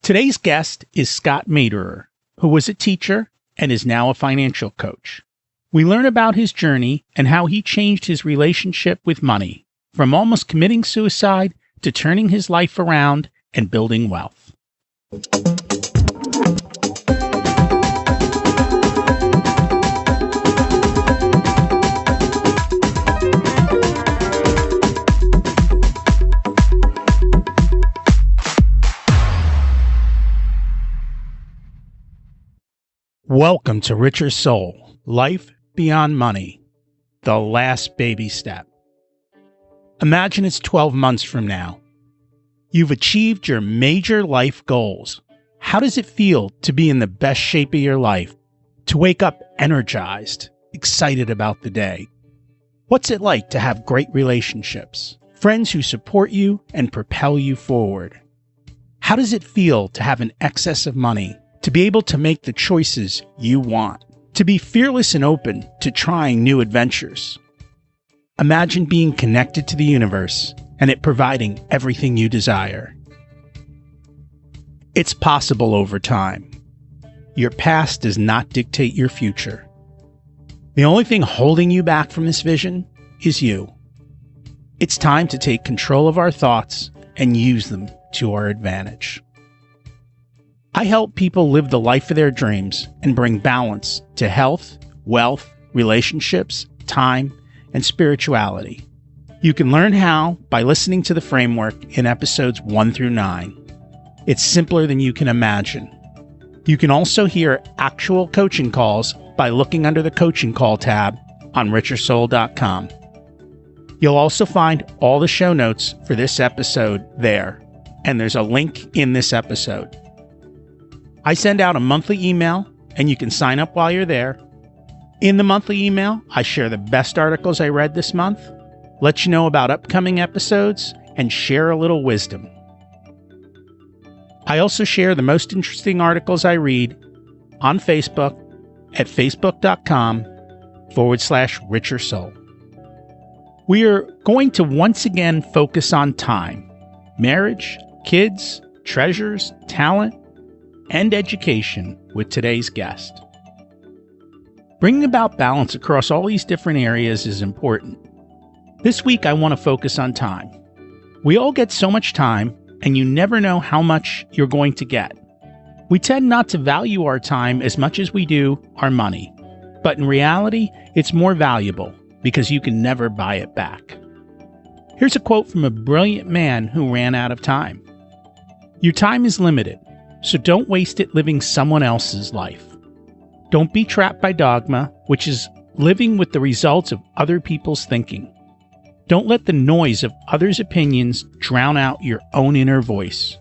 Today's guest is Scott Maderer, who was a teacher and is now a financial coach. We learn about his journey and how he changed his relationship with money, from almost committing suicide to turning his life around and building wealth. Welcome to Richer Soul, Life Beyond Money, the last baby step. Imagine it's 12 months from now. You've achieved your major life goals. How does it feel to be in the best shape of your life? To wake up energized, excited about the day? What's it like to have great relationships, friends who support you and propel you forward? How does it feel to have an excess of money? To be able to make the choices you want, to be fearless and open to trying new adventures. Imagine being connected to the universe and it providing everything you desire. It's possible over time. Your past does not dictate your future. The only thing holding you back from this vision is you. It's time to take control of our thoughts and use them to our advantage. I help people live the life of their dreams and bring balance to health, wealth, relationships, time, and spirituality. You can learn how by listening to the framework in episodes 1 through 9. It's simpler than you can imagine. You can also hear actual coaching calls by looking under the coaching call tab on richersoul.com. You'll also find all the show notes for this episode there, and there's a link in this episode. I send out a monthly email, and you can sign up while you're there. In the monthly email, I share the best articles I read this month, let you know about upcoming episodes, and share a little wisdom. I also share the most interesting articles I read on Facebook at facebook.com/Richer Soul. We are going to once again focus on time, marriage, kids, treasures, talent, and education with today's guest. Bringing about balance across all these different areas is important. This week, I want to focus on time. We all get so much time, and you never know how much you're going to get. We tend not to value our time as much as we do our money. But in reality, it's more valuable because you can never buy it back. Here's a quote from a brilliant man who ran out of time. Your time is limited, so don't waste it living someone else's life. Don't be trapped by dogma, which is living with the results of other people's thinking. Don't let the noise of others' opinions drown out your own inner voice.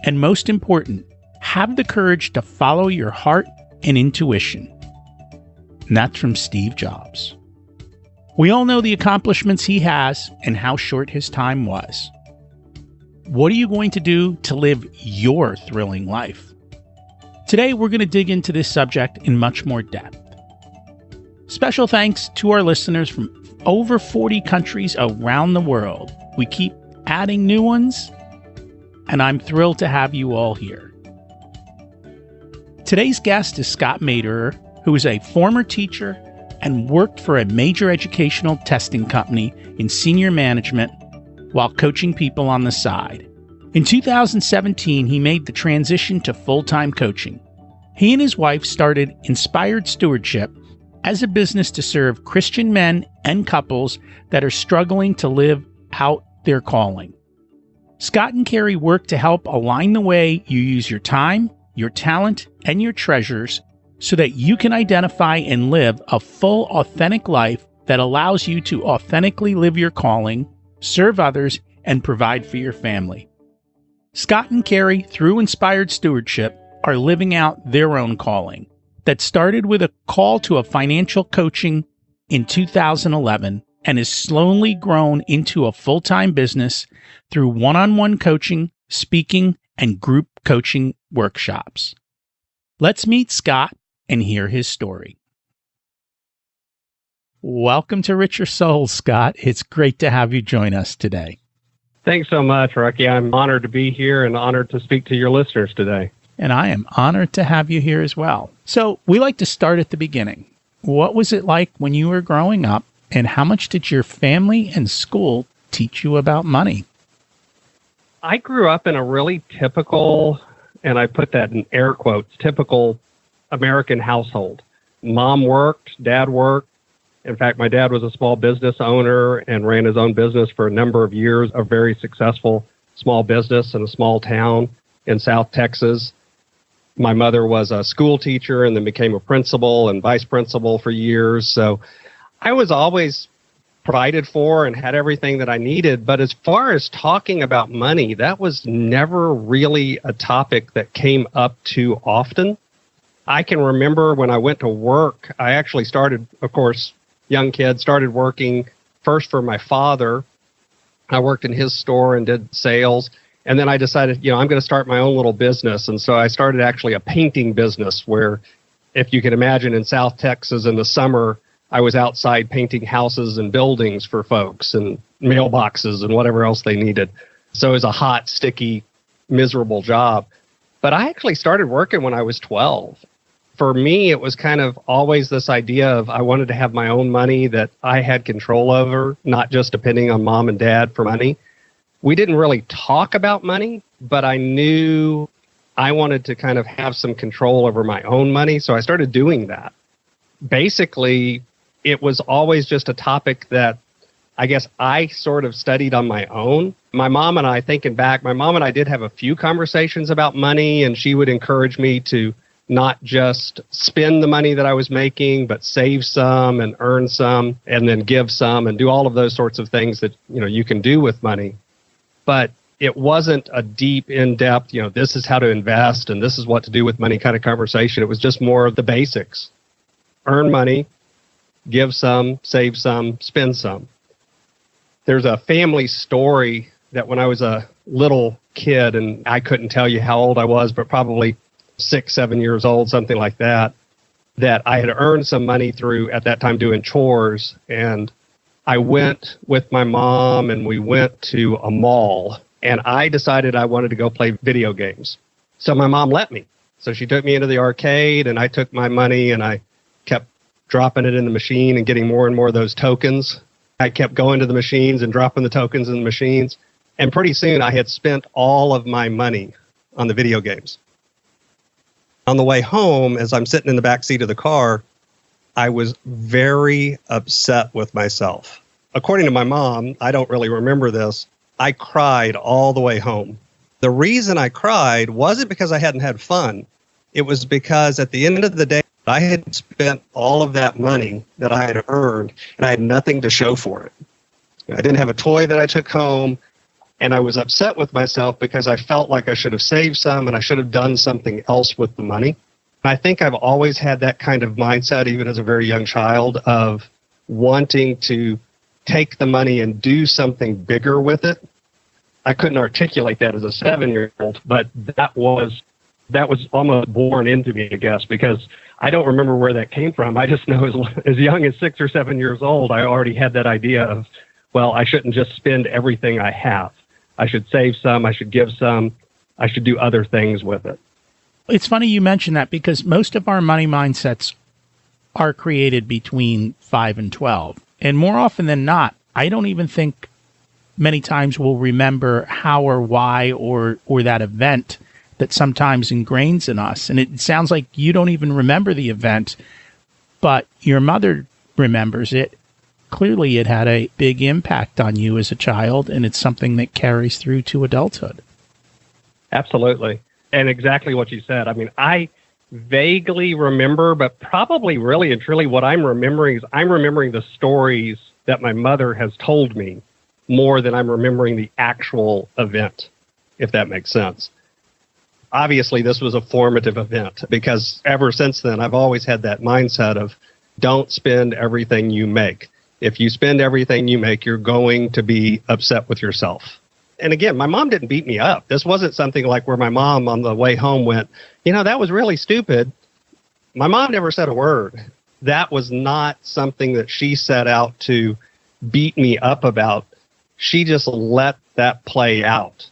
And most important, have the courage to follow your heart and intuition. And that's from Steve Jobs. We all know the accomplishments he has and how short his time was. What are you going to do to live your thrilling life? Today, we're going to dig into this subject in much more depth. Special thanks to our listeners from over 40 countries around the world. We keep adding new ones, and I'm thrilled to have you all here. Today's guest is Scott Maderer, who is a former teacher and worked for a major educational testing company in senior management while coaching people on the side. In 2017, he made the transition to full-time coaching. He and his wife started Inspired Stewardship as a business to serve Christian men and couples that are struggling to live out their calling. Scott and Carrie work to help align the way you use your time, your talent, and your treasures so that you can identify and live a full, authentic life that allows you to authentically live your calling, serve others, and provide for your family. Scott and Carrie, through Inspired Stewardship, are living out their own calling that started with a call to a financial coaching in 2011 and has slowly grown into a full-time business through one-on-one coaching, speaking, and group coaching workshops. Let's meet Scott and hear his story. Welcome to Richer Soul, Scott. It's great to have you join us today. Thanks so much, Rocky. I'm honored to be here and honored to speak to your listeners today. And I am honored to have you here as well. So we like to start at the beginning. What was it like when you were growing up, and how much did your family and school teach you about money? I grew up in a really typical, and I put that in air quotes, typical American household. Mom worked, dad worked. In fact, my dad was a small business owner and ran his own business for a number of years, a very successful small business in a small town in South Texas. My mother was a school teacher and then became a principal and vice principal for years. So I was always provided for and had everything that I needed. But as far as talking about money, that was never really a topic that came up too often. I can remember when I went to work, I actually started, of course, young kid, started working first for my father. I worked in his store and did sales. And then I decided, I'm going to start my own little business. And so I started actually a painting business where, if you can imagine, in South Texas in the summer, I was outside painting houses and buildings for folks and mailboxes and whatever else they needed. So it was a hot, sticky, miserable job. But I actually started working when I was 12. For me, it was kind of always this idea of I wanted to have my own money that I had control over, not just depending on mom and dad for money. We didn't really talk about money, but I knew I wanted to kind of have some control over my own money. So I started doing that. Basically, it was always just a topic that I guess I sort of studied on my own. My mom and I, thinking back, my mom and I did have a few conversations about money, and she would encourage me to not just spend the money that I was making, but save some and earn some and then give some and do all of those sorts of things that, you can do with money. But it wasn't a deep, in-depth, this is how to invest and this is what to do with money kind of conversation. It was just more of the basics. Earn money, give some, save some, spend some. There's a family story that when I was a little kid, and I couldn't tell you how old I was, but probably 6, 7 years old, something like that, that I had earned some money through, at that time, doing chores. And I went with my mom and we went to a mall, and I decided I wanted to go play video games. So my mom let me. So she took me into the arcade, and I took my money and I kept dropping it in the machine and getting more and more of those tokens. I kept going to the machines and dropping the tokens in the machines. And pretty soon I had spent all of my money on the video games. On the way home, as I'm sitting in the back seat of the car, I was very upset with myself. According to my mom, I don't really remember this, I cried all the way home. The reason I cried wasn't because I hadn't had fun. It was because at the end of the day, I had spent all of that money that I had earned, and I had nothing to show for it. I didn't have a toy that I took home, and I was upset with myself because I felt like I should have saved some and I should have done something else with the money. And I think I've always had that kind of mindset, even as a very young child, of wanting to take the money and do something bigger with it. I couldn't articulate that as a 7-year-old, but that was almost born into me, I guess, because I don't remember where that came from. I just know as young as 6 or 7 years old, I already had that idea of, well, I shouldn't just spend everything I have. I should save some, I should give some, I should do other things with it. It's funny you mention that, because most of our money mindsets are created between 5 and 12. And more often than not, I don't even think many times we'll remember how or why or that event that sometimes ingrains in us. And it sounds like you don't even remember the event, but your mother remembers it. Clearly, it had a big impact on you as a child, and it's something that carries through to adulthood. Absolutely. And exactly what you said. I mean, I vaguely remember, but probably really and truly what I'm remembering is I'm remembering the stories that my mother has told me more than I'm remembering the actual event, if that makes sense. Obviously, this was a formative event because ever since then, I've always had that mindset of don't spend everything you make. If you spend everything you make, you're going to be upset with yourself. And again, my mom didn't beat me up. This wasn't something like where my mom on the way home went, that was really stupid. My mom never said a word. That was not something that she set out to beat me up about. She just let that play out.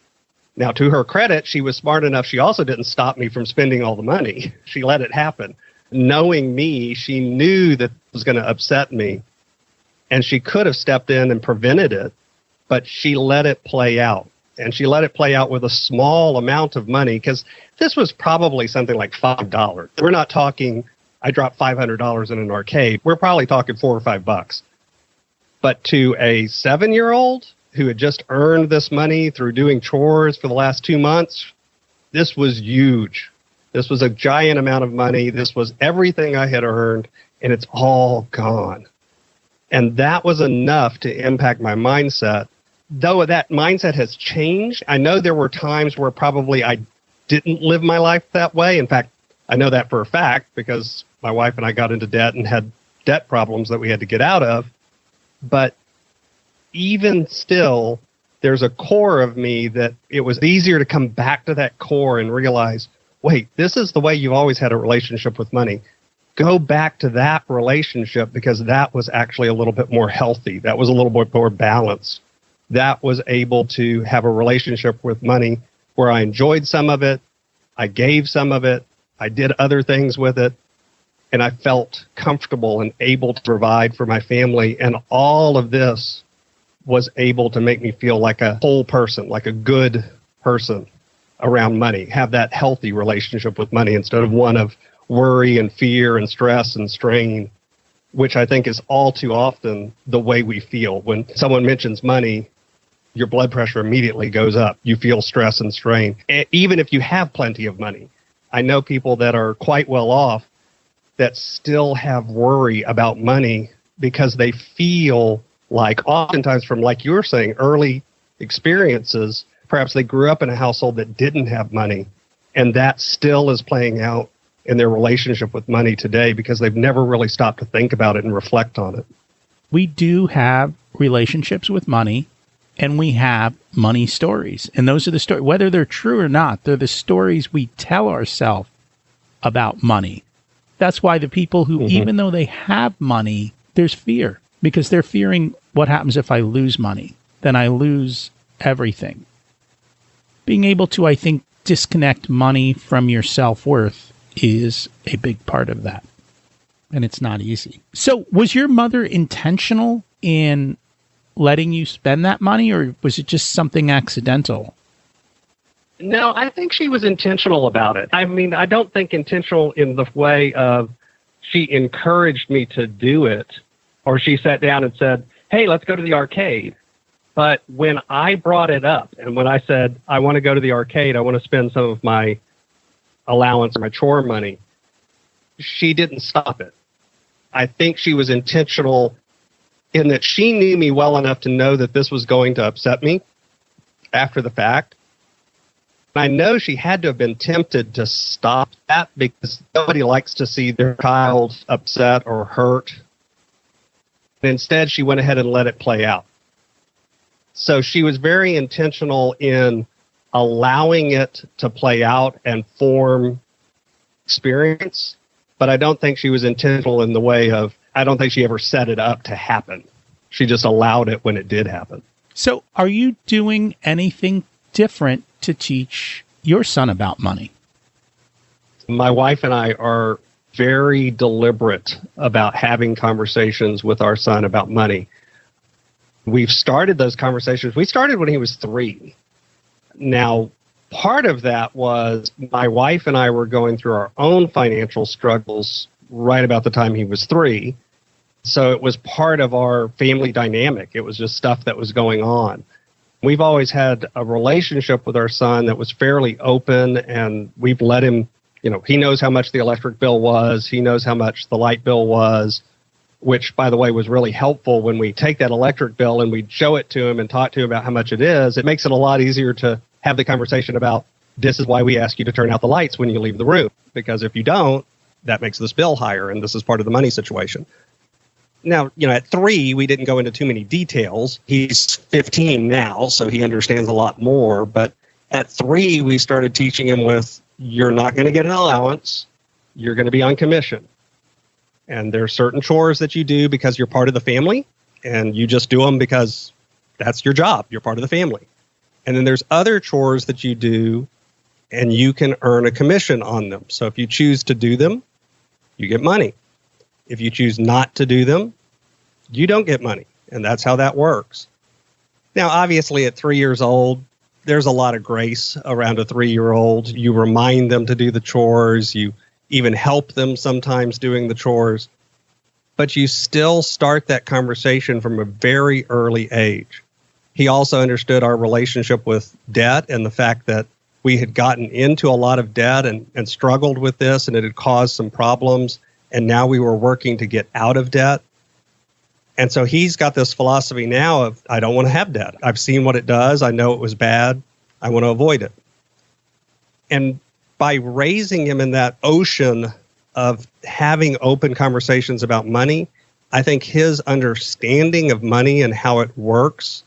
Now, to her credit, she was smart enough. She also didn't stop me from spending all the money. She let it happen. Knowing me, she knew that it was going to upset me, and she could have stepped in and prevented it, but she let it play out. And she let it play out with a small amount of money, because this was probably something like $5. We're not talking, I dropped $500 in an arcade. We're probably talking $4 or $5. But to a 7-year-old who had just earned this money through doing chores for the last 2 months, this was huge. This was a giant amount of money. This was everything I had earned, and it's all gone. And that was enough to impact my mindset. Though that mindset has changed, I know there were times where probably I didn't live my life that way. In fact, I know that for a fact because my wife and I got into debt and had debt problems that we had to get out of. But even still, there's a core of me that it was easier to come back to that core and realize, wait, this is the way you've always had a relationship with money. Go back to that relationship because that was actually a little bit more healthy. That was a little bit more balanced. That was able to have a relationship with money where I enjoyed some of it, I gave some of it, I did other things with it, and I felt comfortable and able to provide for my family. And all of this was able to make me feel like a whole person, like a good person around money, have that healthy relationship with money instead of one of worry and fear and stress and strain, which I think is all too often the way we feel. When someone mentions money, your blood pressure immediately goes up. You feel stress and strain, even if you have plenty of money. I know people that are quite well off that still have worry about money because they feel like, oftentimes from, like you were saying, early experiences, perhaps they grew up in a household that didn't have money, and that still is playing out in their relationship with money today because they've never really stopped to think about it and reflect on it. We do have relationships with money, and we have money stories. And those are the stories, whether they're true or not, they're the stories we tell ourselves about money. That's why the people who, even though they have money, there's fear because they're fearing what happens if I lose money. Then I lose everything. Being able to, I think, disconnect money from your self-worth is a big part of that. And it's not easy. So was your mother intentional in letting you spend that money, or was it just something accidental? No, I think she was intentional about it. I mean, I don't think intentional in the way of she encouraged me to do it, or she sat down and said, hey, let's go to the arcade. But when I brought it up and when I said, I want to go to the arcade, I want to spend some of my allowance or my chore money, she didn't stop it. I think she was intentional in that she knew me well enough to know that this was going to upset me after the fact. I know she had to have been tempted to stop that because nobody likes to see their child upset or hurt. And instead, she went ahead and let it play out. So she was very intentional in allowing it to play out and form experience. But I don't think she was intentional in the way of, I don't think she ever set it up to happen. She just allowed it when it did happen. So are you doing anything different to teach your son about money? My wife and I are very deliberate about having conversations with our son about money. We've started those conversations. We started when he was 3. Now, part of that was my wife and I were going through our own financial struggles right about the time he was 3. So it was part of our family dynamic. It was just stuff that was going on. We've always had a relationship with our son that was fairly open, and we've let him, he knows how much the electric bill was. He knows how much the light bill was, which, by the way, was really helpful when we take that electric bill and we show it to him and talk to him about how much it is. It makes it a lot easier to have the conversation about, this is why we ask you to turn out the lights when you leave the room, because if you don't, that makes this bill higher, and this is part of the money situation. Now, at 3, we didn't go into too many details. He's 15 now, so he understands a lot more. But at 3, we started teaching him with, you're not going to get an allowance. You're going to be on commission. And there are certain chores that you do because you're part of the family, and you just do them because that's your job. You're part of the family. And then there's other chores that you do, and you can earn a commission on them. So if you choose to do them, you get money. If you choose not to do them, you don't get money. And that's how that works. Now, obviously, at 3 years old, there's a lot of grace around a 3-year-old. You remind them to do the chores. You even help them sometimes doing the chores. But you still start that conversation from a very early age. He also understood our relationship with debt and the fact that we had gotten into a lot of debt and struggled with this, and it had caused some problems. And now we were working to get out of debt. And so he's got this philosophy now of, I don't want to have debt. I've seen what it does. I know it was bad. I want to avoid it. And by raising him in that ocean of having open conversations about money, I think his understanding of money and how it works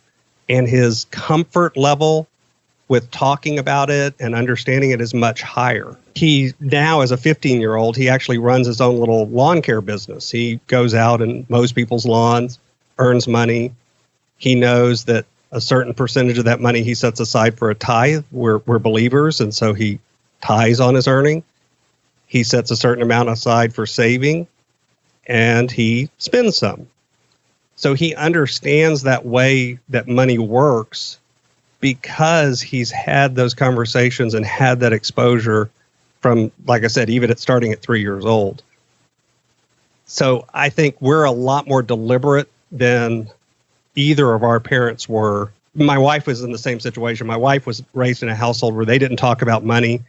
and his comfort level with talking about it and understanding it is much higher. He now, as a 15-year-old, he actually runs his own little lawn care business. He goes out and mows people's lawns, earns money. He knows that a certain percentage of that money he sets aside for a tithe. We're believers, and so he tithes on his earning. He sets a certain amount aside for saving, and he spends some. So he understands that way that money works because he's had those conversations and had that exposure from, like I said, even starting at 3 years old. So I think we're a lot more deliberate than either of our parents were. My wife was in the same situation. My wife was raised in a household where they didn't talk about money.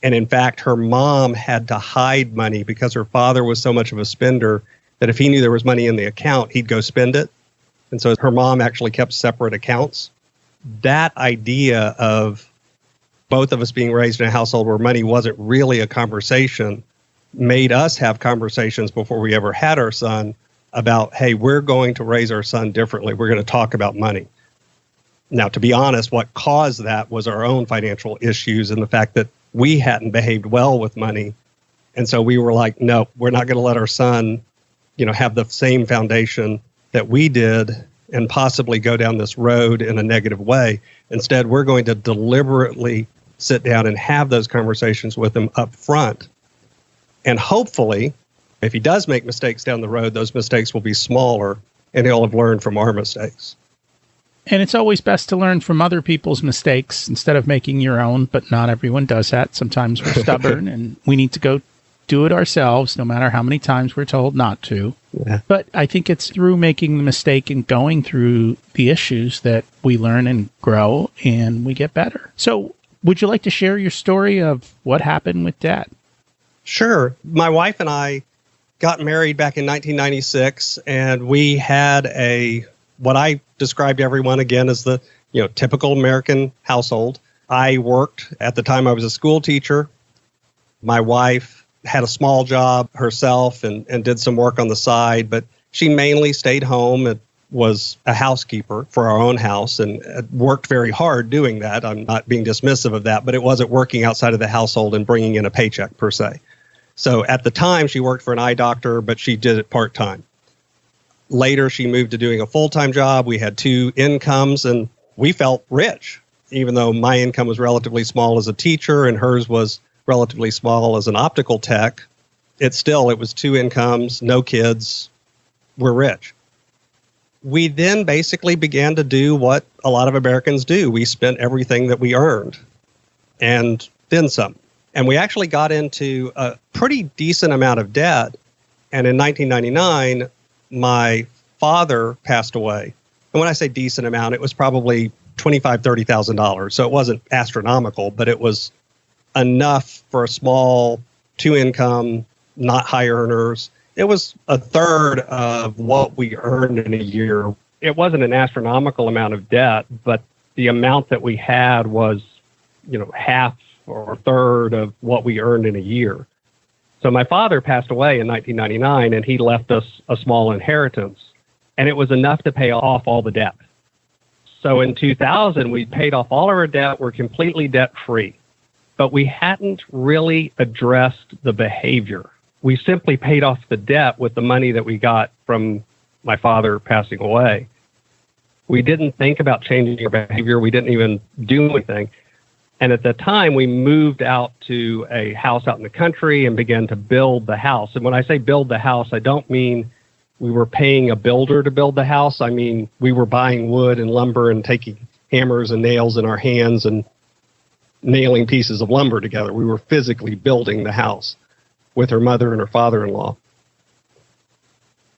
And in fact, her mom had to hide money because her father was so much of a spender that if he knew there was money in the account, he'd go spend it. And so her mom actually kept separate accounts. That idea of both of us being raised in a household where money wasn't really a conversation made us have conversations before we ever had our son about, hey, we're going to raise our son differently. We're going to talk about money. Now, to be honest, what caused that was our own financial issues and the fact that we hadn't behaved well with money. And so we were like, no, we're not going to let our son, have the same foundation that we did and possibly go down this road in a negative way. Instead, we're going to deliberately sit down and have those conversations with him up front. And hopefully, if he does make mistakes down the road, those mistakes will be smaller and he'll have learned from our mistakes. And it's always best to learn from other people's mistakes instead of making your own, but not everyone does that. Sometimes we're stubborn and we need to go do it ourselves, no matter how many times we're told not to. Yeah. But I think it's through making the mistake and going through the issues that we learn and grow and we get better. So would you like to share your story of what happened with Dad? Sure. My wife and I got married back in 1996, and we had what I described to everyone again as the typical American household. I worked, at the time I was a school teacher. My wife had a small job herself and did some work on the side, but she mainly stayed home and was a housekeeper for our own house and worked very hard doing that. I'm not being dismissive of that, but it wasn't working outside of the household and bringing in a paycheck per se. So at the time, she worked for an eye doctor, but she did it part-time. Later, she moved to doing a full-time job. We had 2 incomes, and we felt rich, even though my income was relatively small as a teacher and hers was relatively small as an optical tech. It was 2 incomes, no kids. We're rich. We then basically began to do what a lot of Americans do. We spent everything that we earned and then some. And we actually got into a pretty decent amount of debt. And in 1999, my father passed away. And when I say decent amount, it was probably $25,000, $30,000. So it wasn't astronomical, but it was enough for a small 2-income, not high earners. It was a third of what we earned in a year. It wasn't an astronomical amount of debt, but the amount that we had was, half or a third of what we earned in a year. So my father passed away in 1999, and he left us a small inheritance, and it was enough to pay off all the debt. So in 2000, we paid off all of our debt. We're completely debt-free. But we hadn't really addressed the behavior. We simply paid off the debt with the money that we got from my father passing away. We didn't think about changing our behavior. We didn't even do anything. And at the time, we moved out to a house out in the country and began to build the house. And when I say build the house, I don't mean we were paying a builder to build the house. I mean, we were buying wood and lumber and taking hammers and nails in our hands and nailing pieces of lumber together. We were physically building the house with her mother and her father-in-law.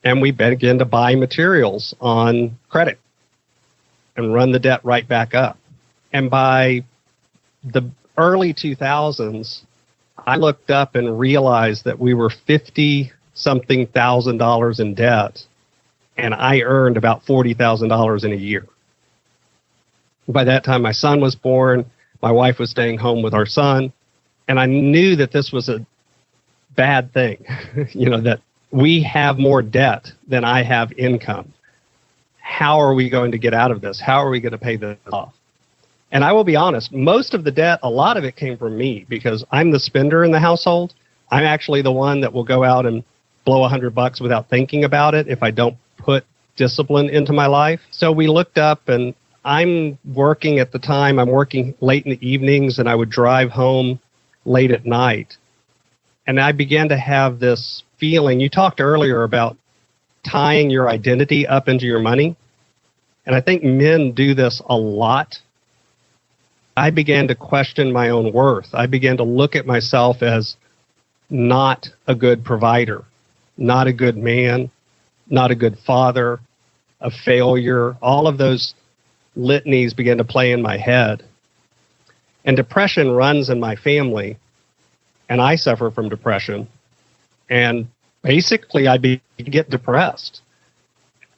And we began to buy materials on credit and run the debt right back up. And by the early 2000s, I looked up and realized that we were $50-something thousand in debt, and I earned about $40,000 in a year. By that time, my son was born. My wife was staying home with our son, and I knew that this was a bad thing, that we have more debt than I have income. How are we going to get out of this? How are we going to pay this off? And I will be honest, most of the debt, a lot of it came from me because I'm the spender in the household. I'm actually the one that will go out and blow $100 without thinking about it if I don't put discipline into my life. So we looked up, and I'm working at the time. I'm working late in the evenings, and I would drive home late at night. And I began to have this feeling. You talked earlier about tying your identity up into your money. And I think men do this a lot. I began to question my own worth. I began to look at myself as not a good provider, not a good man, not a good father, a failure. All of those litanies began to play in my head. And depression runs in my family, and I suffer from depression. And basically, I began to get depressed.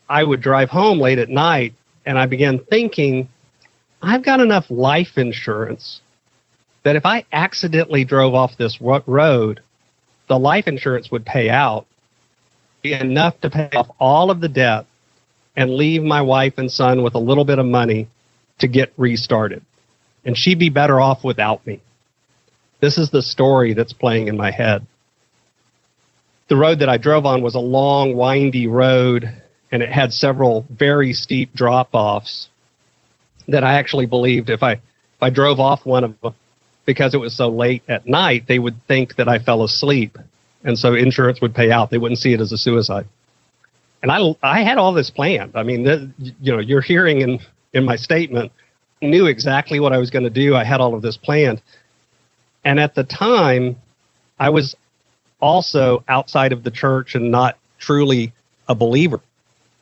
I would drive home late at night, and I began thinking, I've got enough life insurance that if I accidentally drove off this road, the life insurance would pay out, be enough to pay off all of the debt and leave my wife and son with a little bit of money to get restarted. And she'd be better off without me. This is the story that's playing in my head. The road that I drove on was a long, windy road, and it had several very steep drop-offs that I actually believed if I drove off one of them, because it was so late at night, they would think that I fell asleep, and so insurance would pay out. They wouldn't see it as a suicide. And I had all this planned. I mean, you're hearing in my statement, I knew exactly what I was going to do. I had all of this planned. And at the time, I was also outside of the church and not truly a believer.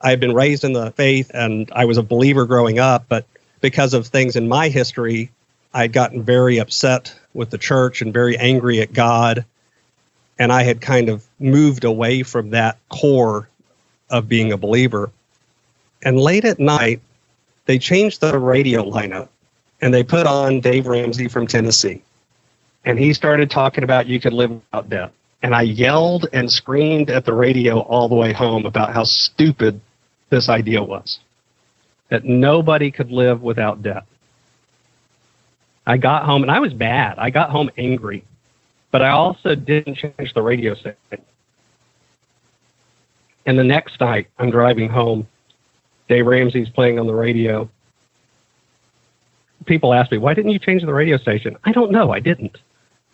I had been raised in the faith, and I was a believer growing up, but because of things in my history, I'd gotten very upset with the church and very angry at God. And I had kind of moved away from that core of being a believer. And late at night, they changed the radio lineup, and they put on Dave Ramsey from Tennessee. And he started talking about you could live without debt. And I yelled and screamed at the radio all the way home about how stupid this idea was, that nobody could live without debt. I got home, and I was bad. I got home angry, but I also didn't change the radio station. And the next night, I'm driving home. Dave Ramsey's playing on the radio. People ask me, why didn't you change the radio station? I don't know. I didn't.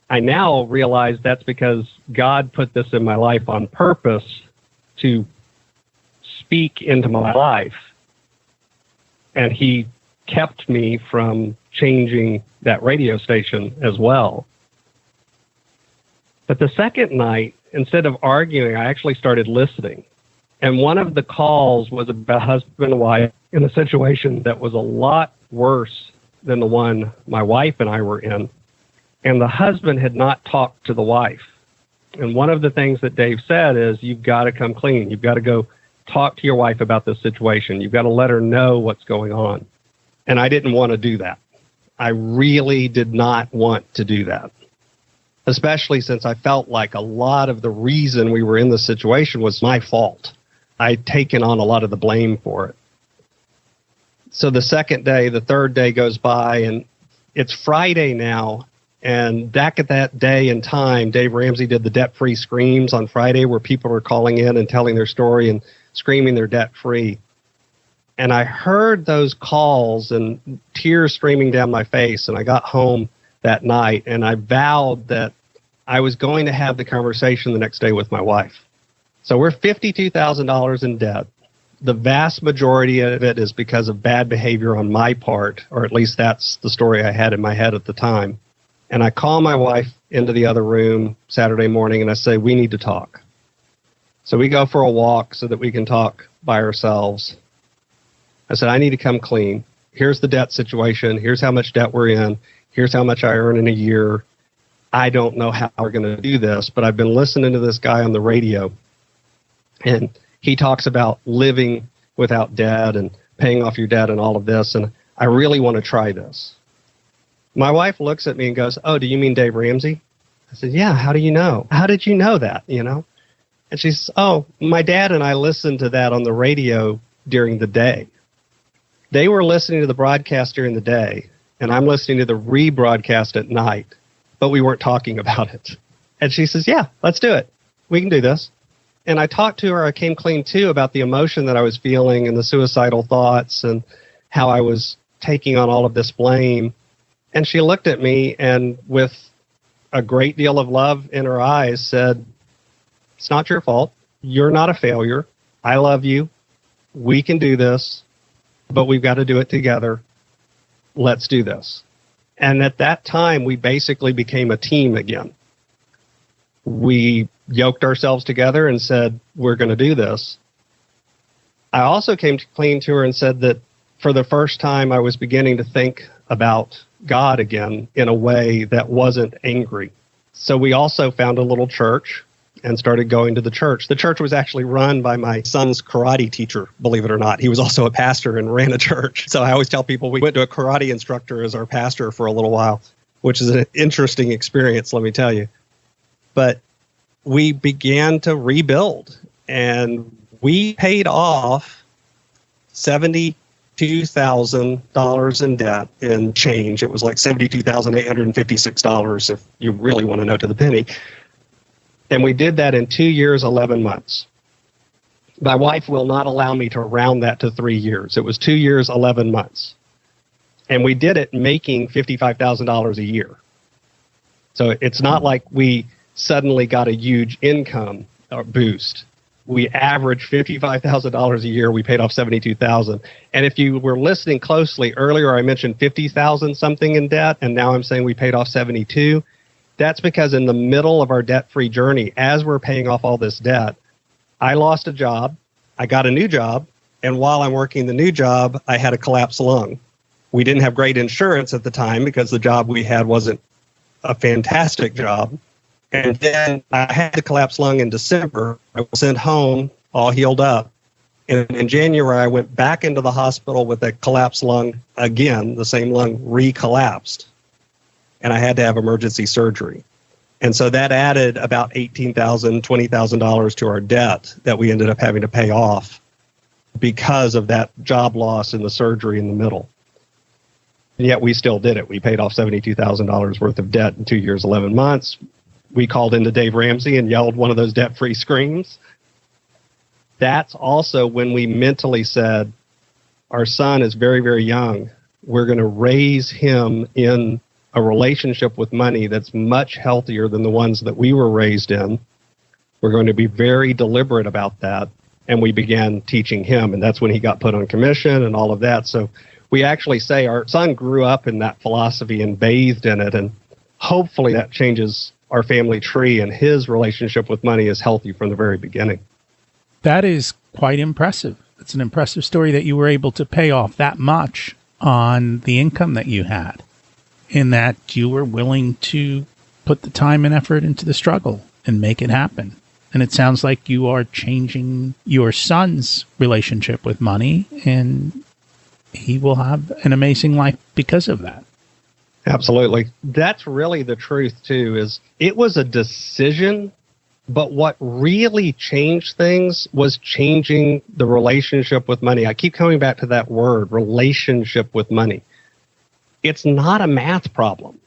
I now realize that's because God put this in my life on purpose to speak into my life. And he kept me from changing that radio station as well. But the second night, instead of arguing, I actually started listening. And one of the calls was about husband and wife in a situation that was a lot worse than the one my wife and I were in. And the husband had not talked to the wife. And one of the things that Dave said is, you've got to come clean. You've got to go talk to your wife about this situation. You've got to let her know what's going on. And I didn't want to do that. I really did not want to do that, especially since I felt like a lot of the reason we were in this situation was my fault. I'd taken on a lot of the blame for it. So the second day, the third day goes by, and it's Friday now. And back at that day and time, Dave Ramsey did the debt-free screams on Friday, where people were calling in and telling their story and screaming they're debt-free. And I heard those calls and tears streaming down my face. And I got home that night and I vowed that I was going to have the conversation the next day with my wife. So we're $52,000 in debt. The vast majority of it is because of bad behavior on my part, or at least that's the story I had in my head at the time. And I call my wife into the other room Saturday morning and I say, we need to talk. So we go for a walk so that we can talk by ourselves. I said, I need to come clean. Here's the debt situation. Here's how much debt we're in. Here's how much I earn in a year. I don't know how we're going to do this, but I've been listening to this guy on the radio, and he talks about living without debt and paying off your debt and all of this, and I really want to try this. My wife looks at me and goes, oh, do you mean Dave Ramsey? I said, yeah, how do you know? How did you know that, And she says, oh, my dad and I listened to that on the radio during the day. They were listening to the broadcast during the day, and I'm listening to the rebroadcast at night, but we weren't talking about it. And she says, yeah, let's do it. We can do this. And I talked to her, I came clean too about the emotion that I was feeling and the suicidal thoughts and how I was taking on all of this blame. And she looked at me and with a great deal of love in her eyes said, it's not your fault. You're not a failure. I love you. We can do this, but we've got to do it together. Let's do this. And at that time, we basically became a team again. We yoked ourselves together and said, we're going to do this. I also came clean to her and said that for the first time, I was beginning to think about God again in a way that wasn't angry. So we also found a little church and started going to the church. The church was actually run by my son's karate teacher, believe it or not. He was also a pastor and ran a church. So I always tell people we went to a karate instructor as our pastor for a little while, which is an interesting experience, let me tell you. But we began to rebuild, and we paid off $72,000 in debt in change. It was like $72,856 if you really want to know to the penny. And we did that in 2 years, 11 months. My wife will not allow me to round that to 3 years. It was 2 years, 11 months. And we did it making $55,000 a year. So it's not like we suddenly got a huge income boost. We averaged $55,000 a year. We paid off $72,000. And if you were listening closely, earlier I mentioned $50,000 something in debt, and now I'm saying we paid off $72,000. That's because in the middle of our debt-free journey, as we're paying off all this debt, I lost a job, I got a new job, and while I'm working the new job, I had a collapsed lung. We didn't have great insurance at the time because the job we had wasn't a fantastic job. And then I had the collapsed lung in December. I was sent home, all healed up. And in January, I went back into the hospital with a collapsed lung again. The same lung re-collapsed. And I had to have emergency surgery. And so that added about $18,000, $20,000 to our debt that we ended up having to pay off because of that job loss and the surgery in the middle. And yet we still did it. We paid off $72,000 worth of debt in 2 years, 11 months. We called into Dave Ramsey and yelled one of those debt-free screams. That's also when we mentally said, our son is very, very young. We're going to raise him in a relationship with money that's much healthier than the ones that we were raised in. We're going to be very deliberate about that. And we began teaching him, and that's when he got put on commission and all of that. So we actually say our son grew up in that philosophy and bathed in it, and hopefully that changes our family tree, and his relationship with money is healthy from the very beginning. That is quite impressive. It's an impressive story that you were able to pay off that much on the income that you had, in that you were willing to put the time and effort into the struggle and make it happen. And it sounds like you are changing your son's relationship with money, and he will have an amazing life because of that. Absolutely. That's really the truth, too, is it was a decision, but what really changed things was changing the relationship with money. I keep coming back to that word, relationship with money. It's not a math problem.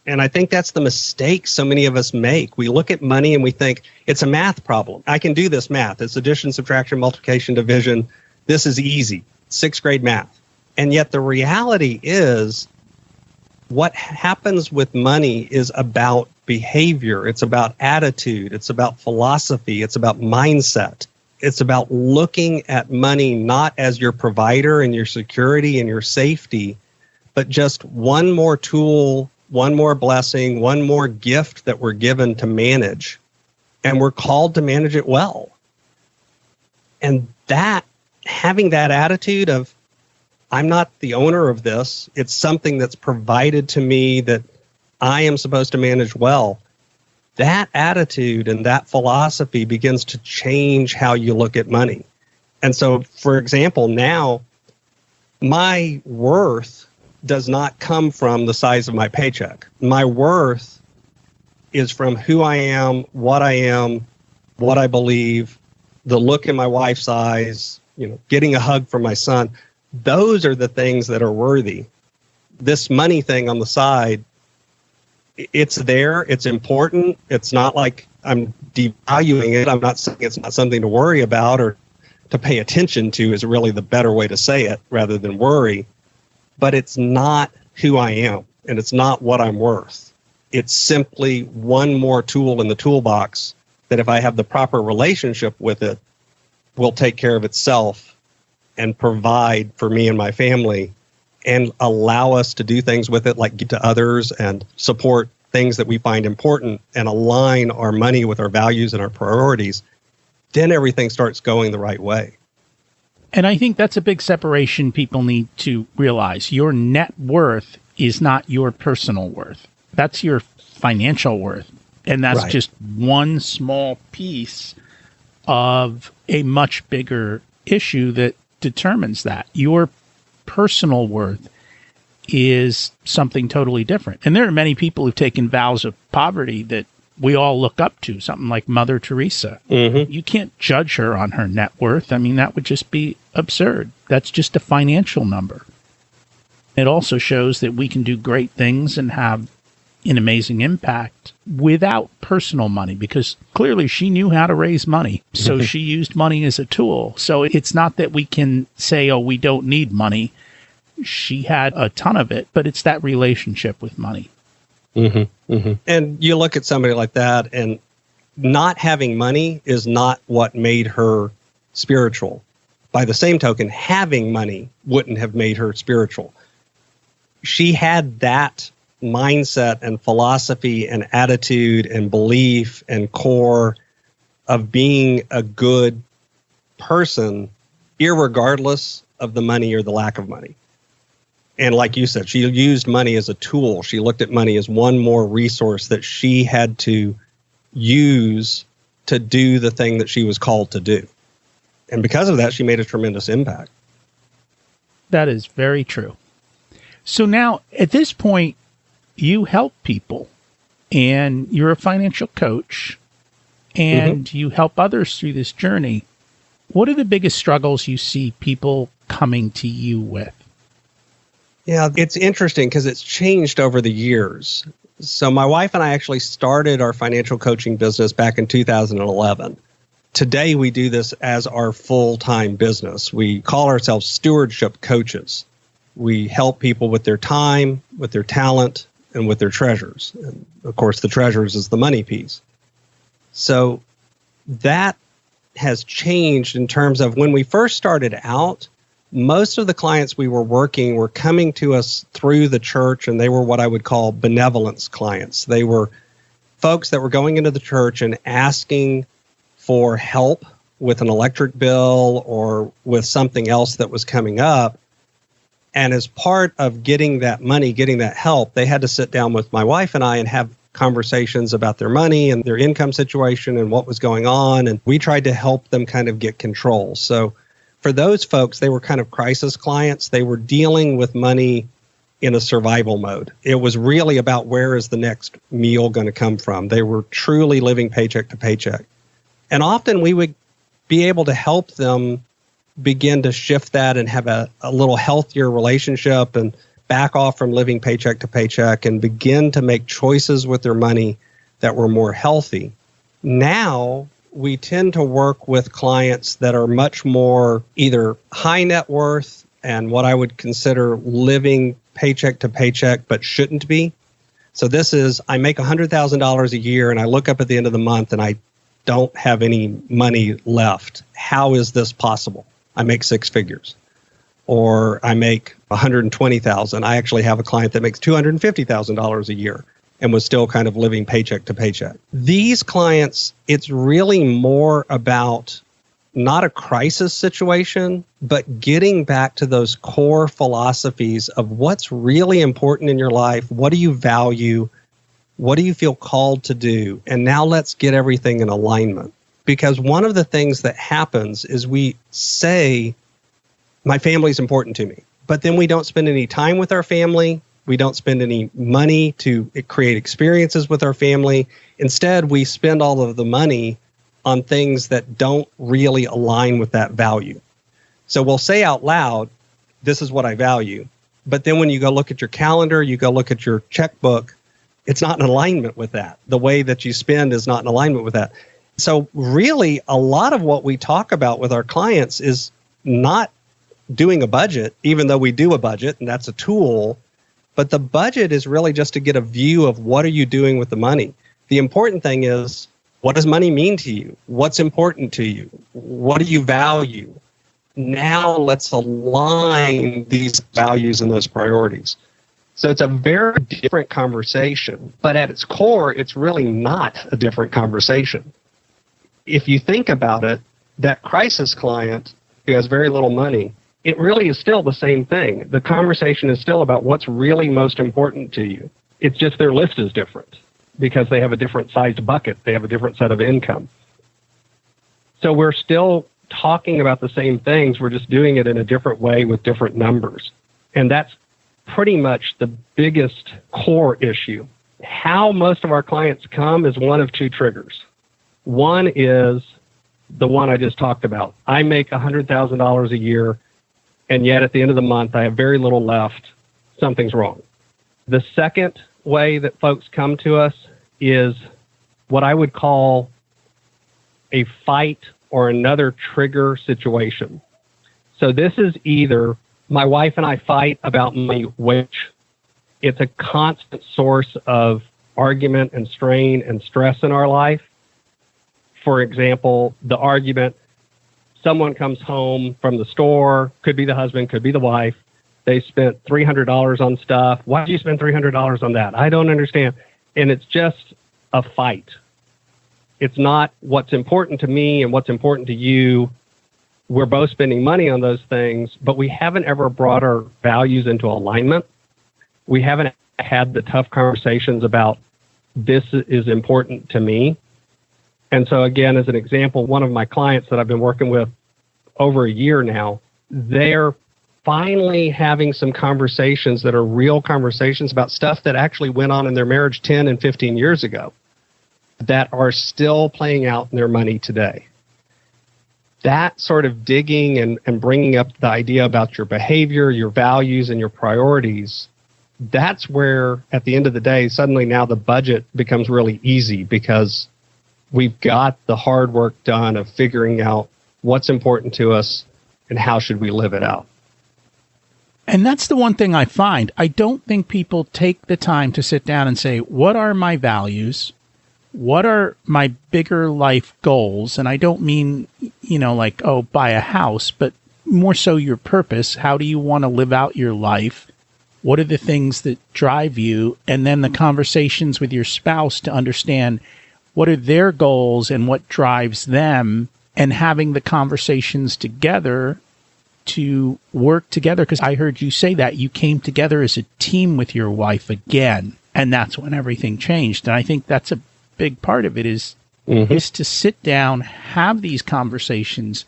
And I think that's the mistake so many of us make. We look at money and we think it's a math problem. I can do this math. It's addition, subtraction, multiplication, division. This is easy. sixth grade math. And yet the reality is what happens with money is about behavior. It's about attitude. It's about philosophy. It's about mindset. It's about looking at money not as your provider and your security and your safety, but just one more tool, one more blessing, one more gift that we're given to manage. And we're called to manage it well. And that, having that attitude of, I'm not the owner of this, it's something that's provided to me that I am supposed to manage well. That attitude and that philosophy begins to change how you look at money. And so, for example, now my worth does not come from the size of my paycheck. My worth is from who I am, what I believe, the look in my wife's eyes, getting a hug from my son. Those are the things that are worthy. This money thing on the side, it's there, it's important. It's not like I'm devaluing it. I'm not saying it's not something to worry about or to pay attention to is really the better way to say it rather than worry. But it's not who I am, and it's not what I'm worth. It's simply one more tool in the toolbox that if I have the proper relationship with it, will take care of itself and provide for me and my family and allow us to do things with it, like give to others and support things that we find important and align our money with our values and our priorities. Then everything starts going the right way. And I think that's a big separation people need to realize. Your net worth is not your personal worth. That's your financial worth. And that's right. Just one small piece of a much bigger issue that determines that. Your personal worth is something totally different. And there are many people who've taken vows of poverty that we all look up to, something like Mother Teresa. Mm-hmm. You can't judge her on her net worth. I mean, that would just be absurd. That's just a financial number. It also shows that we can do great things and have an amazing impact without personal money, because clearly she knew how to raise money. So she used money as a tool. So it's not that we can say, oh, we don't need money. She had a ton of it, but it's that relationship with money. Mm-hmm. Mm-hmm. And you look at somebody like that, and not having money is not what made her spiritual. By the same token, having money wouldn't have made her spiritual. She had that mindset and philosophy and attitude and belief and core of being a good person, irregardless of the money or the lack of money. And like you said, she used money as a tool. She looked at money as one more resource that she had to use to do the thing that she was called to do. And because of that, she made a tremendous impact. That is very true. So now, at this point, you help people, and you're a financial coach, and you help others through this journey. What are the biggest struggles you see people coming to you with? Yeah, it's interesting because it's changed over the years. So my wife and I actually started our financial coaching business back in 2011. Today, we do this as our full-time business. We call ourselves stewardship coaches. We help people with their time, with their talent, and with their treasures. And of course, the treasures is the money piece. So that has changed in terms of when we first started out, most of the clients we were working were coming to us through the church, and they were what I would call benevolence clients. They were folks that were going into the church and asking for help with an electric bill or with something else that was coming up. And as part of getting that money, getting that help, they had to sit down with my wife and I and have conversations about their money and their income situation and what was going on. And we tried to help them kind of get control. So for those folks, they were kind of crisis clients. They were dealing with money in a survival mode. It was really about where is the next meal going to come from. They were truly living paycheck to paycheck. And often we would be able to help them begin to shift that and have a little healthier relationship and back off from living paycheck to paycheck and begin to make choices with their money that were more healthy. Now we tend to work with clients that are much more either high net worth and what I would consider living paycheck to paycheck, but shouldn't be. So this is, I make $100,000 a year and I look up at the end of the month and I don't have any money left. How is this possible? I make six figures. Or I make $120,000. I actually have a client that makes $250,000 a year and was still kind of living paycheck to paycheck. These clients, it's really more about not a crisis situation, but getting back to those core philosophies of what's really important in your life. What do you value? What do you feel called to do? And now let's get everything in alignment. Because one of the things that happens is we say, my family is important to me, but then we don't spend any time with our family. We don't spend any money to create experiences with our family. Instead, we spend all of the money on things that don't really align with that value. So we'll say out loud, this is what I value. But then when you go look at your calendar, you go look at your checkbook, it's not in alignment with that. The way that you spend is not in alignment with that. So really, a lot of what we talk about with our clients is not doing a budget, even though we do a budget, and that's a tool. But the budget is really just to get a view of what are you doing with the money. The important thing is, what does money mean to you? What's important to you? What do you value? Now let's align these values and those priorities. So it's a very different conversation, but at its core, it's really not a different conversation. If you think about it, that crisis client who has very little money, it really is still the same thing. The conversation is still about what's really most important to you. It's just their list is different because they have a different sized bucket. They have a different set of income. So we're still talking about the same things. We're just doing it in a different way with different numbers. And that's pretty much the biggest core issue. How most of our clients come is one of two triggers. One is the one I just talked about. I make $100,000 a year, and yet at the end of the month, I have very little left. Something's wrong. The second way that folks come to us is what I would call a fight or another trigger situation. So this is either my wife and I fight about money, which it's a constant source of argument and strain and stress in our life. For example, the argument, someone comes home from the store, could be the husband, could be the wife. They spent $300 on stuff. Why did you spend $300 on that? I don't understand. And it's just a fight. It's not what's important to me and what's important to you. We're both spending money on those things, but we haven't ever brought our values into alignment. We haven't had the tough conversations about this is important to me. And so again, as an example, one of my clients that I've been working with over a year now, they're finally having some conversations that are real conversations about stuff that actually went on in their marriage 10 and 15 years ago that are still playing out in their money today. That sort of digging and bringing up the idea about your behavior, your values, and your priorities, that's where, at the end of the day, suddenly now the budget becomes really easy because we've got the hard work done of figuring out what's important to us and how should we live it out. And that's the one thing I find. I don't think people take the time to sit down and say, what are my values? What are my bigger life goals? And I don't mean, like, buy a house, but more so your purpose. How do you want to live out your life? What are the things that drive you? And then the conversations with your spouse to understand what are their goals and what drives them, and having the conversations together to work together. Because I heard you say that you came together as a team with your wife again, and that's when everything changed. And I think that's a big part of it is to sit down, have these conversations,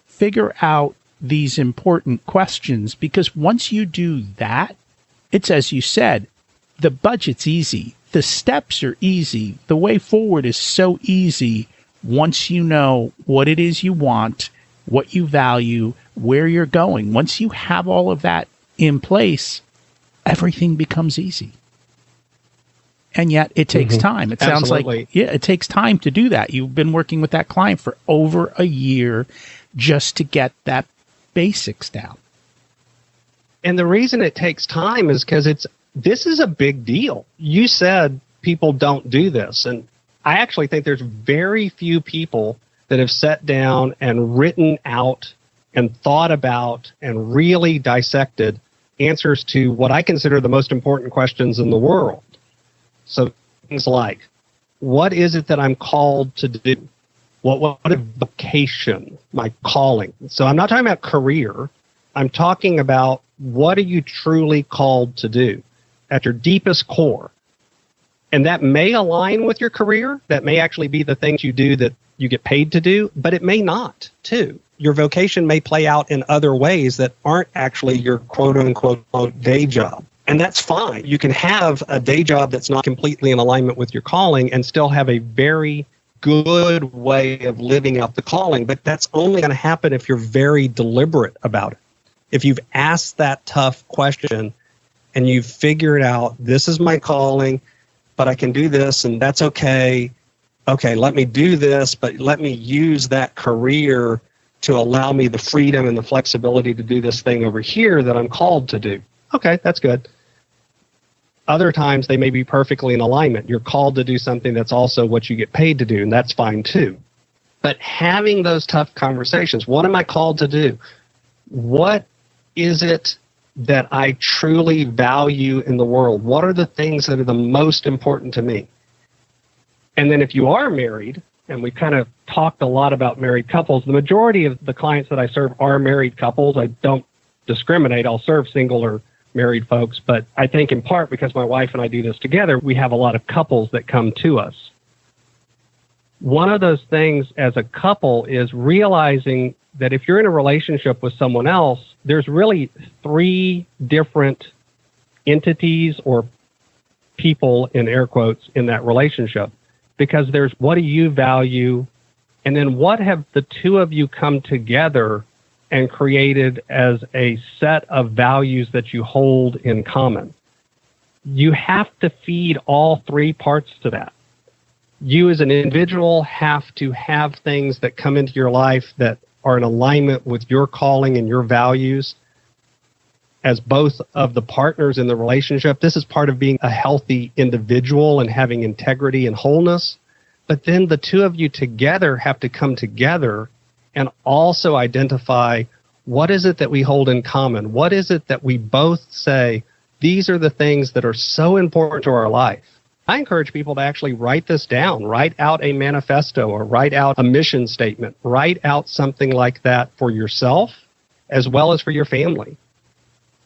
figure out these important questions, because once you do that, it's, as you said, the budget's easy. The steps are easy. The way forward is so easy once you know what it is you want, what you value, where you're going. Once you have all of that in place, everything becomes easy. And yet it takes time. It sounds Absolutely. like, it takes time to do that. You've been working with that client for over a year just to get that basics down. And the reason it takes time is because this is a big deal. You said people don't do this. And I actually think there's very few people that have sat down and written out and thought about and really dissected answers to what I consider the most important questions in the world. So things like, what is it that I'm called to do? What is vocation, my calling? So I'm not talking about career. I'm talking about what are you truly called to do at your deepest core? And that may align with your career. That may actually be the things you do that you get paid to do, but it may not, too. Your vocation may play out in other ways that aren't actually your quote-unquote day job. And that's fine. You can have a day job that's not completely in alignment with your calling and still have a very good way of living out the calling, but that's only going to happen if you're very deliberate about it. If you've asked that tough question and you've figured out, this is my calling, but I can do this and that's okay. Okay, let me do this, but let me use that career to allow me the freedom and the flexibility to do this thing over here that I'm called to do. Okay, that's good. Other times they may be perfectly in alignment. You're called to do something that's also what you get paid to do, and that's fine too. But having those tough conversations, what am I called to do? What is it that I truly value in the world? What are the things that are the most important to me? And then if you are married, and we kind of talked a lot about married couples, the majority of the clients that I serve are married couples. I don't discriminate. I'll serve single or married folks, but I think in part because my wife and I do this together, we have a lot of couples that come to us. One of those things as a couple is realizing that if you're in a relationship with someone else, there's really 3 different entities or people, in air quotes, in that relationship. Because there's what do you value, and then what have the two of you come together and created as a set of values that you hold in common. You have to feed all 3 parts to that. You as an individual have to have things that come into your life that are in alignment with your calling and your values. As both of the partners in the relationship, this is part of being a healthy individual and having integrity and wholeness. But then the two of you together have to come together and also identify what is it that we hold in common? What is it that we both say, these are the things that are so important to our life? I encourage people to actually write this down, write out a manifesto or write out a mission statement, write out something like that for yourself as well as for your family.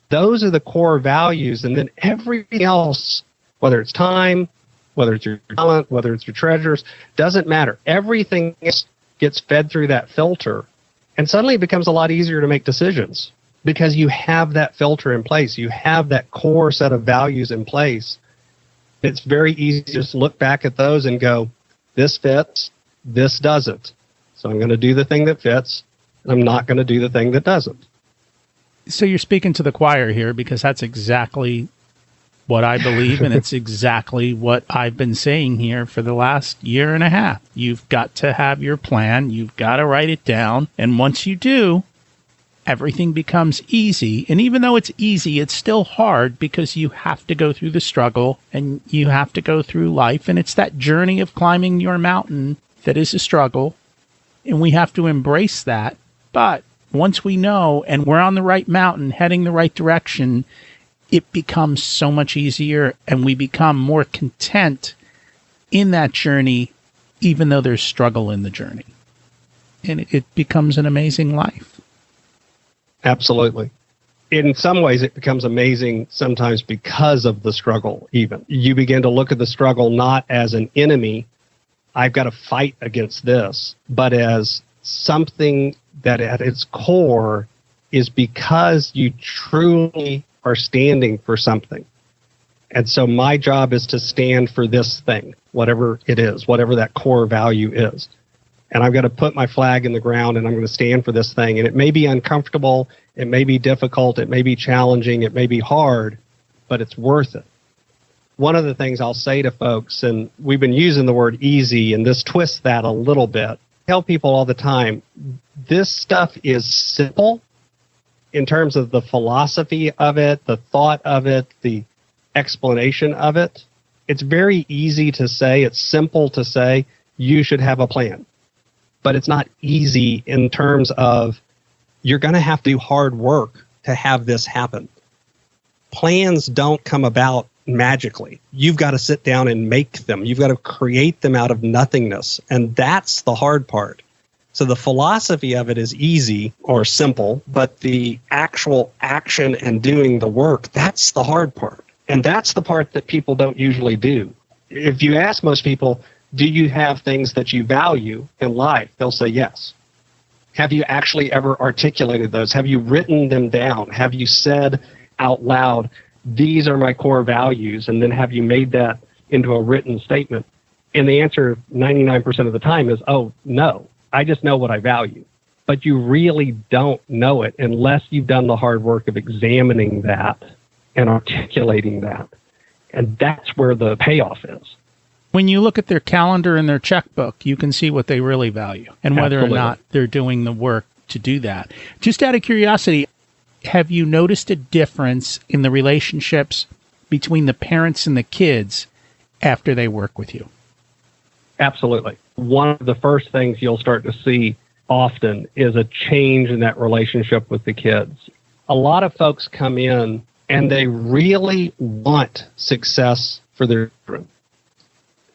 Those are the core values, and then everything else, whether it's time, whether it's your talent, whether it's your treasures, doesn't matter. Everything gets fed through that filter, and suddenly it becomes a lot easier to make decisions because you have that filter in place. You have that core set of values in place. It's very easy to just look back at those and go, this fits, this doesn't. So I'm going to do the thing that fits, and I'm not going to do the thing that doesn't. So you're speaking to the choir here because that's exactly what I believe, and it's exactly what I've been saying here for the last year and a half. You've got to have your plan. You've got to write it down. And once you do, everything becomes easy. And even though it's easy, it's still hard because you have to go through the struggle and you have to go through life. And it's that journey of climbing your mountain that is a struggle. And we have to embrace that. But once we know and we're on the right mountain, heading the right direction, it becomes so much easier and we become more content in that journey, even though there's struggle in the journey. And it becomes an amazing life. Absolutely. In some ways, it becomes amazing sometimes because of the struggle even. You begin to look at the struggle not as an enemy, I've got to fight against this, but as something that at its core is because you truly are standing for something. And so my job is to stand for this thing, whatever it is, whatever that core value is. And I've got to put my flag in the ground and I'm going to stand for this thing. And it may be uncomfortable, it may be difficult, it may be challenging, it may be hard, but it's worth it. one of the things I'll say to folks, and we've been using the word easy, and this twists that a little bit. I tell people all the time, this stuff is simple in terms of the philosophy of it, the thought of it, the explanation of it. It's very easy to say, it's simple to say, you should have a plan. But it's not easy in terms of you're going to have to do hard work to have this happen. Plans don't come about magically. You've got to sit down and make them. You've got to create them out of nothingness. And that's the hard part. So the philosophy of it is easy or simple, but the actual action and doing the work, that's the hard part. And that's the part that people don't usually do. If you ask most people, do you have things that you value in life? They'll say yes. Have you actually ever articulated those? Have you written them down? Have you said out loud, these are my core values, and then have you made that into a written statement? And the answer 99% of the time is, oh, no, I just know what I value. But you really don't know it unless you've done the hard work of examining that and articulating that. And that's where the payoff is. When you look at their calendar and their checkbook, you can see what they really value and whether Absolutely. or not they're doing the work to do that. Just out of curiosity, have you noticed a difference in the relationships between the parents and the kids after they work with you? Absolutely. One of the first things you'll start to see often is a change in that relationship with the kids. A lot of folks come in and they really want success for their children.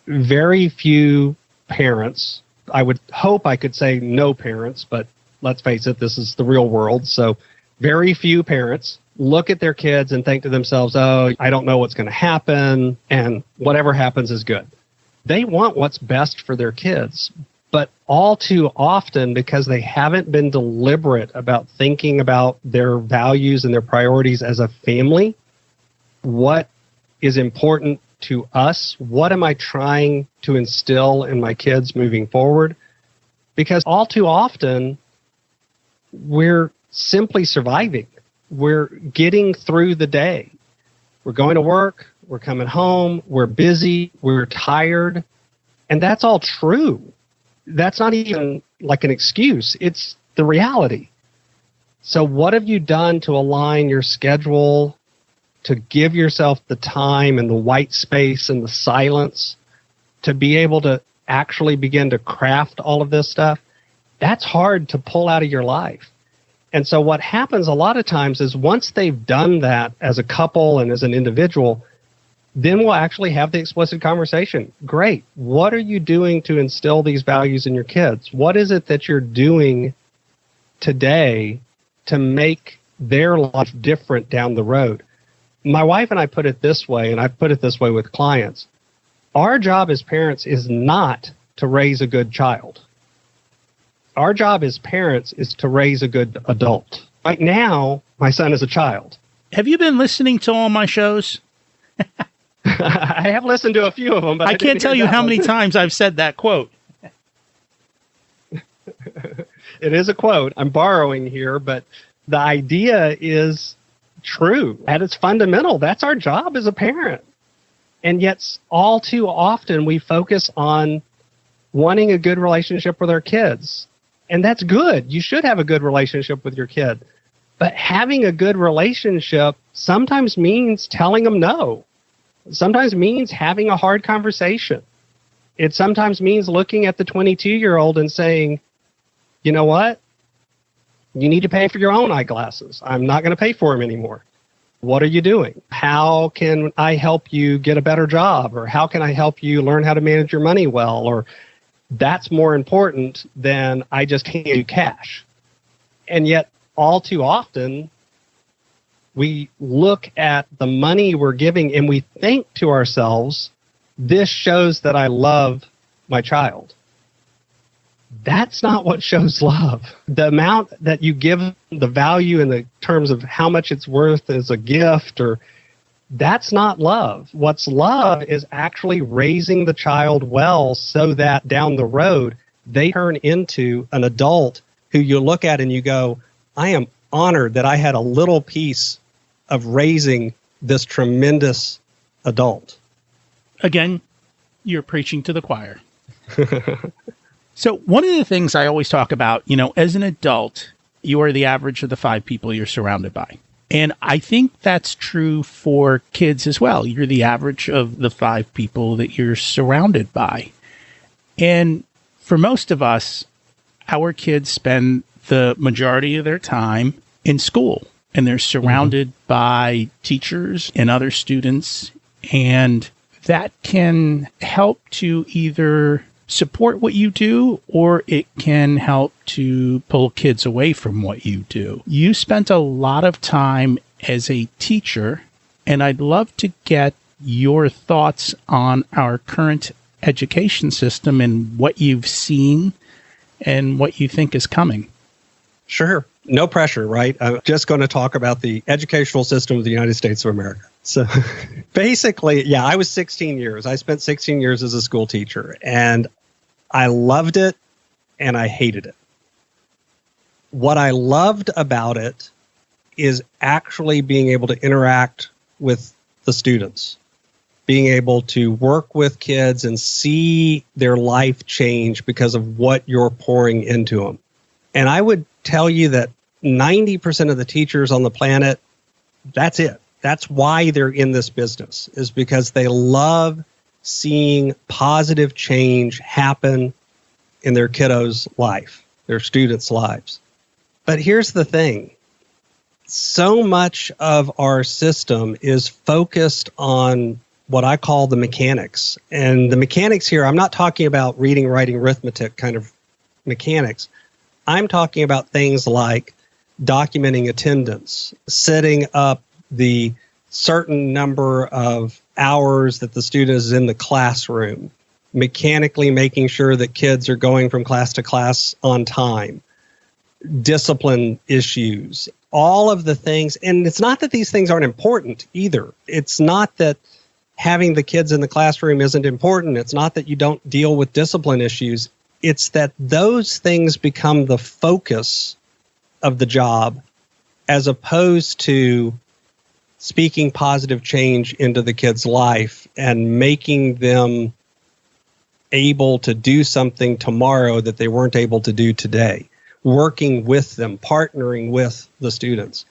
Very few parents, I would hope I could say no parents, but let's face it, this is the real world. So very few parents look at their kids and think to themselves, oh, I don't know what's going to happen, and whatever happens is good. They want what's best for their kids, but all too often, because they haven't been deliberate about thinking about their values and their priorities as a family, what is important to us? What am I trying to instill in my kids moving forward? Because all too often, we're simply surviving. We're getting through the day. We're going to work, we're coming home, we're busy, we're tired, and that's all true. That's not even like an excuse. It's the reality. So what have you done to align your schedule, to give yourself the time and the white space and the silence to be able to actually begin to craft all of this stuff? That's hard to pull out of your life. And so what happens a lot of times is once they've done that as a couple and as an individual, then we'll actually have the explicit conversation. Great. What are you doing to instill these values in your kids? What is it that you're doing today to make their life different down the road? My wife and I put it this way, and I've put it this way with clients. Our job as parents is not to raise a good child. Our job as parents is to raise a good adult. Right now, my son is a child. Have you been listening to all my shows? I have listened to a few of them, but I can't tell you how many times I've said that quote. It is a quote. I'm borrowing here, but the idea is true. At its fundamental, that's our job as a parent. And yet, all too often, we focus on wanting a good relationship with our kids. And that's good. You should have a good relationship with your kid. But having a good relationship sometimes means telling them no. Sometimes means having a hard conversation. It sometimes means looking at the 22-year-old and saying, you know what? You need to pay for your own eyeglasses. I'm not going to pay for them anymore. What are you doing? How can I help you get a better job? Or how can I help you learn how to manage your money well? Or that's more important than I just hand you cash. And yet, all too often, we look at the money we're giving and we think to ourselves, this shows that I love my child. That's not what shows love. The amount that you give the value in the terms of how much it's worth as a gift, or that's not love. What's love is actually raising the child well so that down the road they turn into an adult who you look at and you go, I am honored that I had a little piece of raising this tremendous adult. Again, you're preaching to the choir. So one of the things I always talk about, as an adult, you are the average of the 5 people you're surrounded by. And I think that's true for kids as well. You're the average of the 5 people that you're surrounded by. And for most of us, our kids spend the majority of their time in school, and they're surrounded by teachers and other students. And that can help to either support what you do, or it can help to pull kids away from what you do. You spent a lot of time as a teacher, and I'd love to get your thoughts on our current education system and what you've seen and what you think is coming. Sure. No pressure, right? I'm just going to talk about the educational system of the United States of America. So basically, I was 16 years. I spent 16 years as a school teacher, and I loved it and I hated it. What I loved about it is actually being able to interact with the students, being able to work with kids and see their life change because of what you're pouring into them. And I would tell you that 90% of the teachers on the planet, that's it. That's why they're in this business, is because they love seeing positive change happen in their kiddos' life, their students' lives. But here's the thing. So much of our system is focused on what I call the mechanics. And the mechanics here, I'm not talking about reading, writing, arithmetic kind of mechanics. I'm talking about things like documenting attendance, setting up the certain number of hours that the student is in the classroom, mechanically making sure that kids are going from class to class on time, discipline issues, all of the things. And it's not that these things aren't important either. It's not that having the kids in the classroom isn't important. It's not that you don't deal with discipline issues. It's that those things become the focus of the job as opposed to speaking positive change into the kid's life and making them able to do something tomorrow that they weren't able to do today, working with them, partnering with the students.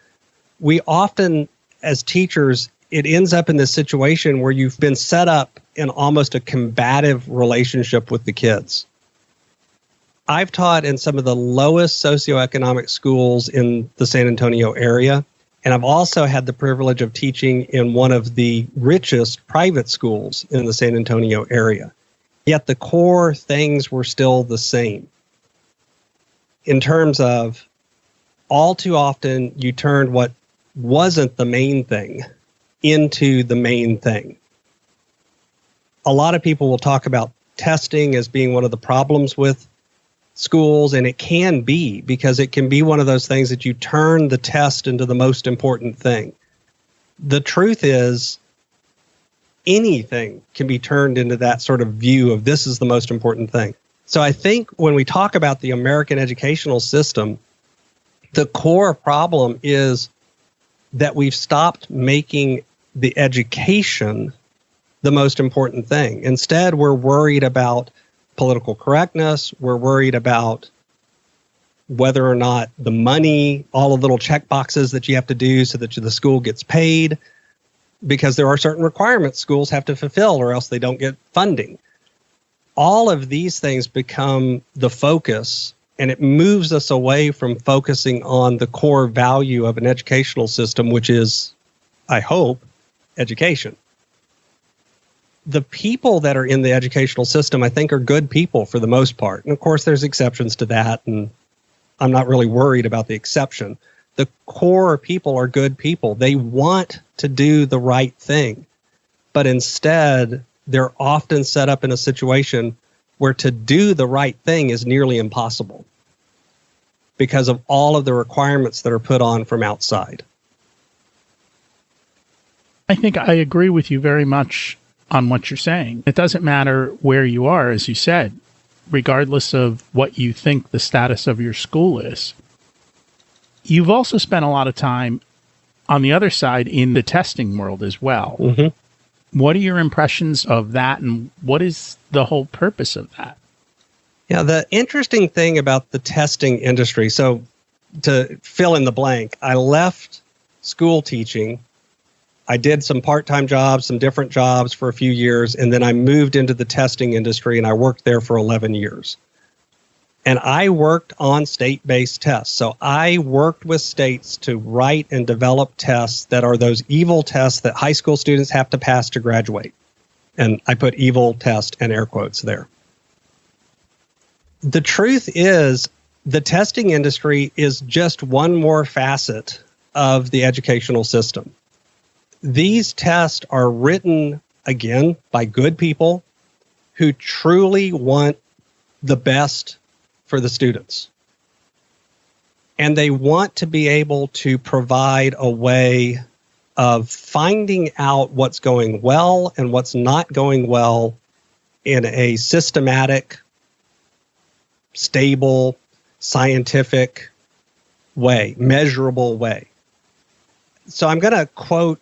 We often, as teachers, it ends up in this situation where you've been set up in almost a combative relationship with the kids. I've taught in some of the lowest socioeconomic schools in the San Antonio area, and I've also had the privilege of teaching in one of the richest private schools in the San Antonio area. Yet the core things were still the same. In terms of, all too often, you turned what wasn't the main thing into the main thing. A lot of people will talk about testing as being one of the problems with schools, and it can be, because it can be one of those things that you turn the test into the most important thing. The truth is, anything can be turned into that sort of view of this is the most important thing. So I think when we talk about the American educational system, the core problem is that we've stopped making the education the most important thing. Instead, we're worried about political correctness. We're worried about whether or not the money, all the little check boxes that you have to do so that the school gets paid, because there are certain requirements schools have to fulfill or else they don't get funding. All of these things become the focus, and it moves us away from focusing on the core value of an educational system, which is, I hope, education. The people that are in the educational system, I think, are good people for the most part. And of course, there's exceptions to that, and I'm not really worried about the exception. The core people are good people. They want to do the right thing, but instead, they're often set up in a situation where to do the right thing is nearly impossible because of all of the requirements that are put on from outside. I think I agree with you very much on what you're saying. It doesn't matter where you are, as you said, regardless of what you think the status of your school is. You've also spent a lot of time on the other side in the testing world as well. Mm-hmm. What are your impressions of that, and what is the whole purpose of that? Yeah, the interesting thing about the testing industry, so to fill in the blank, I left school teaching. I did some part-time jobs, some different jobs for a few years, and then I moved into the testing industry, and I worked there for 11 years. And I worked on state-based tests. So I worked with states to write and develop tests that are those evil tests that high school students have to pass to graduate. And I put evil test in air quotes there. The truth is, the testing industry is just one more facet of the educational system. These tests are written, again, by good people who truly want the best for the students. And they want to be able to provide a way of finding out what's going well and what's not going well in a systematic, stable, scientific way, measurable way. So I'm going to quote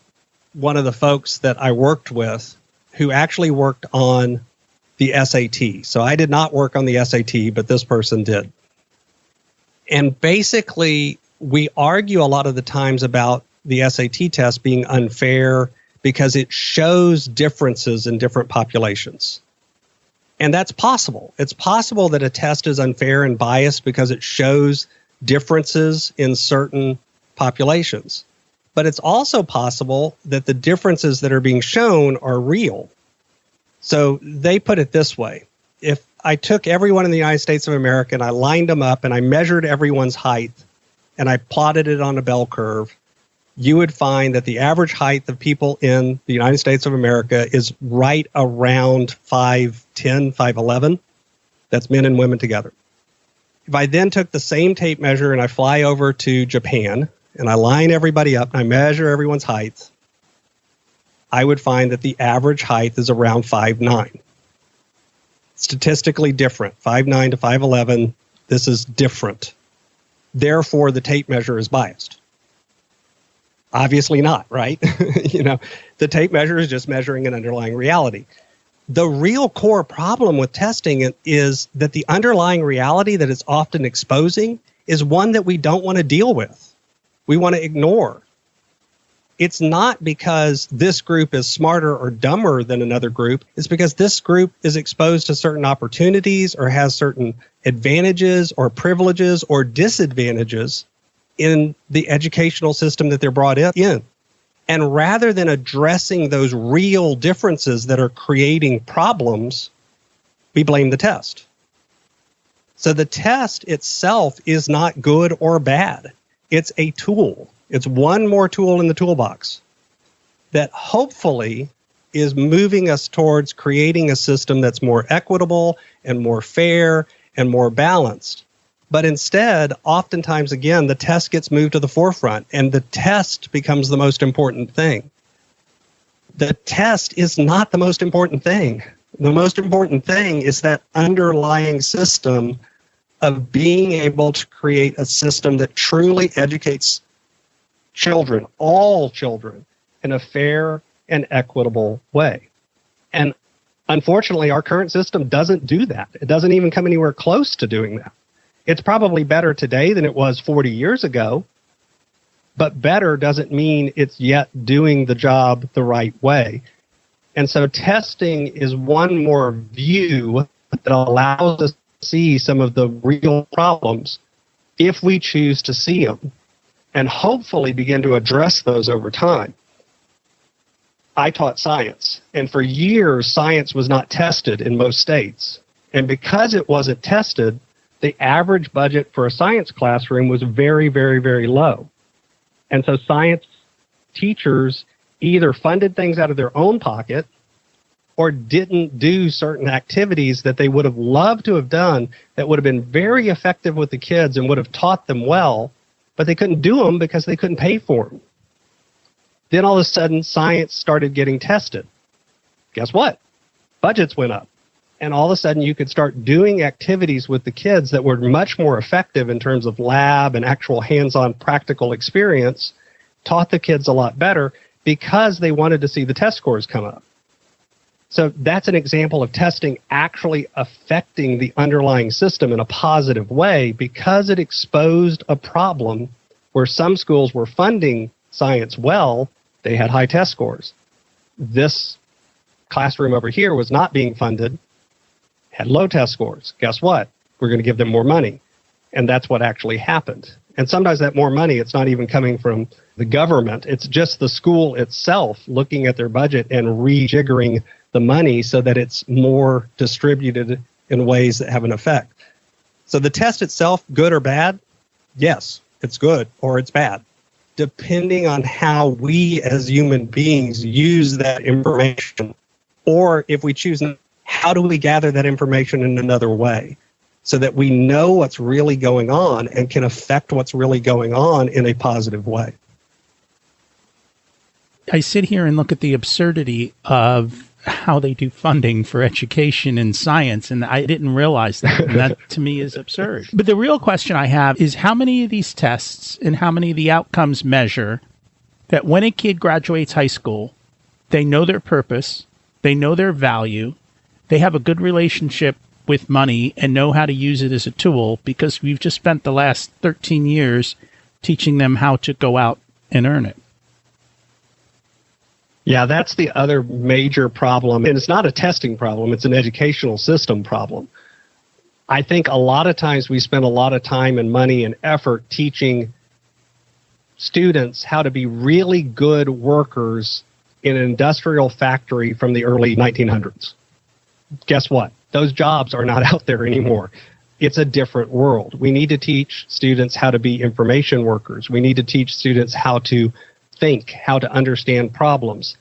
one of the folks that I worked with who actually worked on the SAT. So I did not work on the SAT, but this person did. And basically, we argue a lot of the times about the SAT test being unfair because it shows differences in different populations. And that's possible. It's possible that a test is unfair and biased because it shows differences in certain populations. But it's also possible that the differences that are being shown are real. So they put it this way. If I took everyone in the United States of America and I lined them up and I measured everyone's height and I plotted it on a bell curve, you would find that the average height of people in the United States of America is right around 5'10", 5'11". That's men and women together. If I then took the same tape measure and I fly over to Japan and I line everybody up and I measure everyone's height, I would find that the average height is around 5'9". Statistically different, 5'9" to 5'11", this is different. Therefore, the tape measure is biased. Obviously not, right? The tape measure is just measuring an underlying reality. The real core problem with testing is that the underlying reality that it's often exposing is one that we don't want to deal with. We want to ignore. It's not because this group is smarter or dumber than another group. It's because this group is exposed to certain opportunities or has certain advantages or privileges or disadvantages in the educational system that they're brought in. And rather than addressing those real differences that are creating problems, we blame the test. So the test itself is not good or bad. It's a tool. It's one more tool in the toolbox that hopefully is moving us towards creating a system that's more equitable and more fair and more balanced. But instead, oftentimes, again, the test gets moved to the forefront and the test becomes the most important thing. The test is not the most important thing. The most important thing is that underlying system of being able to create a system that truly educates children, all children, in a fair and equitable way. And unfortunately, our current system doesn't do that. It doesn't even come anywhere close to doing that. It's probably better today than it was 40 years ago, but better doesn't mean it's yet doing the job the right way. And so testing is one more view that allows us to see some of the real problems if we choose to see them, and hopefully begin to address those over time. I taught science, and for years, science was not tested in most states. And because it wasn't tested, the average budget for a science classroom was very, very, very low. And so science teachers either funded things out of their own pocket or didn't do certain activities that they would have loved to have done that would have been very effective with the kids and would have taught them well, but they couldn't do them because they couldn't pay for them. Then all of a sudden, science started getting tested. Guess what? Budgets went up. And all of a sudden, you could start doing activities with the kids that were much more effective in terms of lab and actual hands-on practical experience, taught the kids a lot better because they wanted to see the test scores come up. So that's an example of testing actually affecting the underlying system in a positive way because it exposed a problem where some schools were funding science well, they had high test scores. This classroom over here was not being funded, had low test scores. Guess what? We're going to give them more money. And that's what actually happened. And sometimes that more money, it's not even coming from the government. It's just the school itself looking at their budget and rejiggering the money so that it's more distributed in ways that have an effect. So the test itself, good or bad? Yes, it's good or it's bad, depending on how we as human beings use that information. Or if we choose, how do we gather that information in another way so that we know what's really going on and can affect what's really going on in a positive way? I sit here and look at the absurdity of how they do funding for education and science, and I didn't realize that. And that, to me, is absurd. But the real question I have is how many of these tests and how many of the outcomes measure that when a kid graduates high school, they know their purpose, they know their value, they have a good relationship with money and know how to use it as a tool, because we've just spent the last 13 years teaching them how to go out and earn it. Yeah, that's the other major problem. And it's not a testing problem, it's an educational system problem. I think a lot of times we spend a lot of time and money and effort teaching students how to be really good workers in an industrial factory from the early 1900s. Guess what? Those jobs are not out there anymore. It's a different world. We need to teach students how to be information workers. We need to teach students how to think, how to understand problems.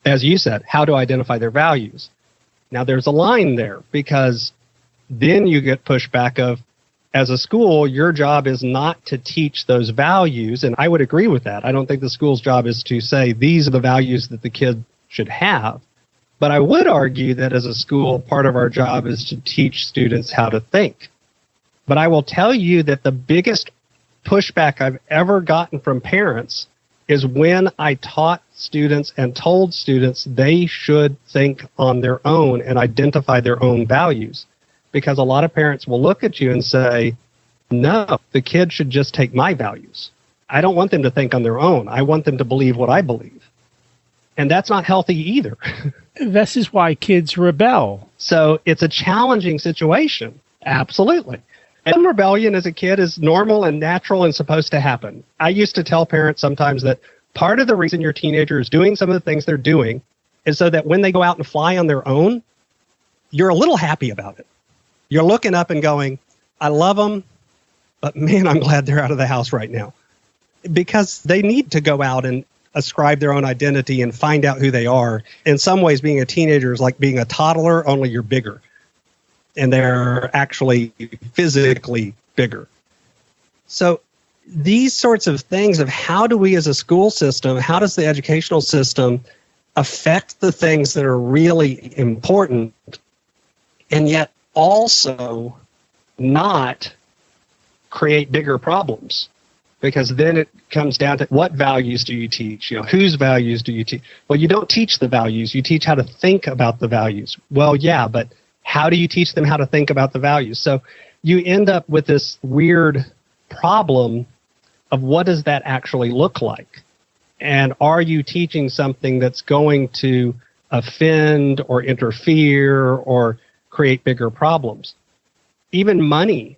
As you said, how to identify their values. Now, there's a line there because then you get pushback of, as a school, your job is not to teach those values. And I would agree with that. I don't think the school's job is to say these are the values that the kid should have. But I would argue that as a school, part of our job is to teach students how to think. But I will tell you that the biggest pushback I've ever gotten from parents is when I taught students and told students they should think on their own and identify their own values. Because a lot of parents will look at you and say, no, the kid should just take my values. I don't want them to think on their own. I want them to believe what I believe. And that's not healthy either. This is why kids rebel. So it's a challenging situation. Absolutely. And rebellion as a kid is normal and natural and supposed to happen. I used to tell parents sometimes that part of the reason your teenager is doing some of the things they're doing is so that when they go out and fly on their own, you're a little happy about it. You're looking up and going, I love them, but man, I'm glad they're out of the house right now. Because they need to go out and ascribe their own identity and find out who they are. In some ways, being a teenager is like being a toddler, only you're bigger. And they're actually physically bigger. So these sorts of things of how do we as a school system, how does the educational system affect the things that are really important and yet also not create bigger problems? Because then it comes down to what values do you teach? Whose values do you teach? Well, you don't teach the values. You teach how to think about the values. Well, yeah, but how do you teach them how to think about the values? So you end up with this weird problem of what does that actually look like? And are you teaching something that's going to offend or interfere or create bigger problems? Even money.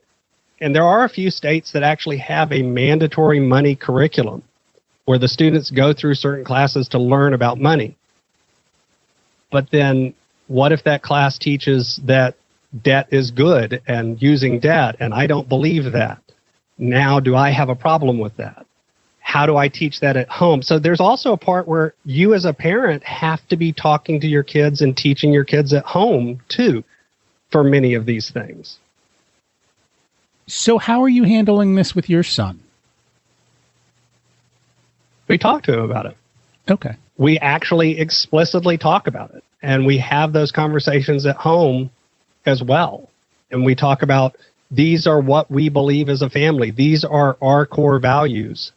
And there are a few states that actually have a mandatory money curriculum where the students go through certain classes to learn about money. But then what if that class teaches that debt is good and using debt, and I don't believe that? Now, do I have a problem with that? How do I teach that at home? So there's also a part where you as a parent have to be talking to your kids and teaching your kids at home, too, for many of these things. So how are you handling this with your son? We talk to him about it. Okay. We actually explicitly talk about it. And we have those conversations at home as well. And we talk about these are what we believe as a family. These are our core values.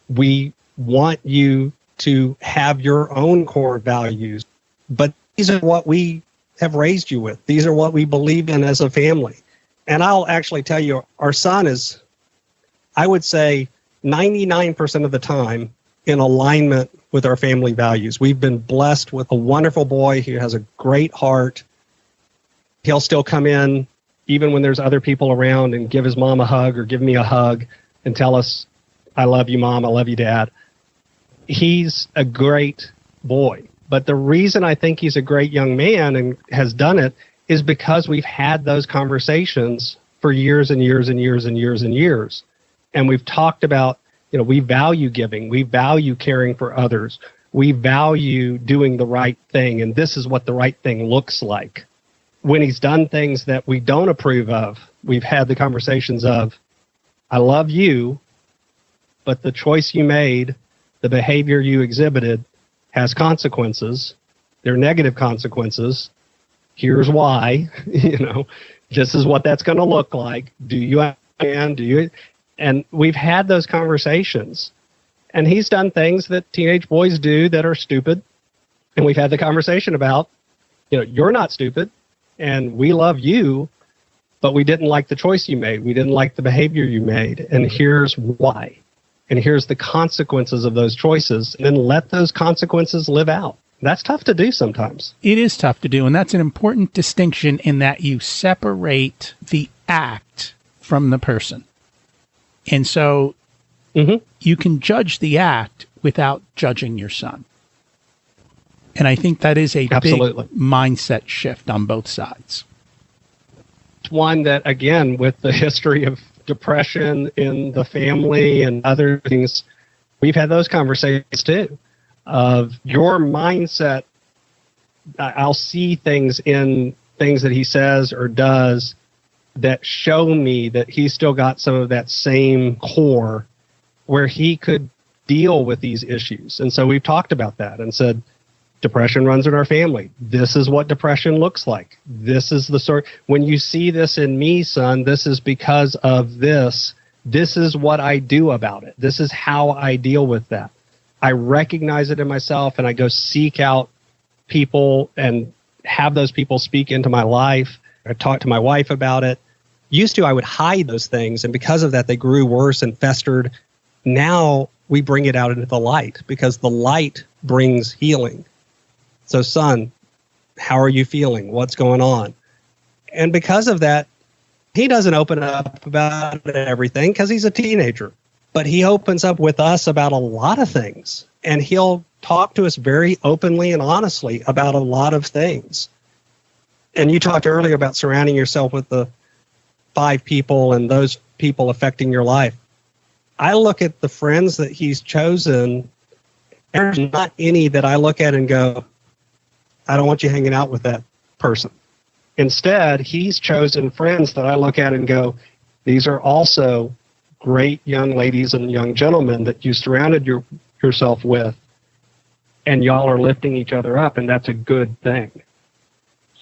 We want you to have your own core values, but these are what we have raised you with. These are what we believe in as a family. And I'll actually tell you, our son is, I would say, 99% of the time in alignment with our family values. We've been blessed with a wonderful boy who has a great heart. He'll still come in even when there's other people around and give his mom a hug or give me a hug and tell us, I love you, Mom, I love you, Dad. He's a great boy. But the reason I think he's a great young man and has done it is because we've had those conversations for years and years and years and years and years. And we've talked about, we value giving. We value caring for others. We value doing the right thing. And this is what the right thing looks like. When he's done things that we don't approve of, we've had the conversations of, I love you, but the choice you made, the behavior you exhibited has consequences. They're negative consequences. Here's why, this is what that's going to look like. Do you understand? And we've had those conversations. And he's done things that teenage boys do that are stupid. And we've had the conversation about, you're not stupid and we love you, but we didn't like the choice you made. We didn't like the behavior you made. And here's why. And here's the consequences of those choices. And then let those consequences live out. That's tough to do sometimes. It is tough to do. And that's an important distinction in that you separate the act from the person. And so you can judge the act without judging your son. And I think that is a Absolutely. Big mindset shift on both sides. It's one that, again, with the history of depression in the family and other things, we've had those conversations too, of your mindset. I'll see things in things that he says or does that show me that he's still got some of that same core where he could deal with these issues. And so we've talked about that and said, depression runs in our family. This is what depression looks like. This is the sort, when you see this in me, son, this is because of this. This is what I do about it. This is how I deal with that. I recognize it in myself and I go seek out people and have those people speak into my life. I talk to my wife about it. Used to, I would hide those things, and because of that, they grew worse and festered. Now we bring it out into the light because the light brings healing. So, son, how are you feeling? What's going on? And because of that, he doesn't open up about everything because he's a teenager, but he opens up with us about a lot of things, and he'll talk to us very openly and honestly about a lot of things. And you talked earlier about surrounding yourself with the 5 people and those people affecting your life. I look at the friends that he's chosen, there's not any that I look at and go, I don't want you hanging out with that person. Instead, he's chosen friends that I look at and go, these are also great young ladies and young gentlemen that you surrounded yourself with, and y'all are lifting each other up, and that's a good thing.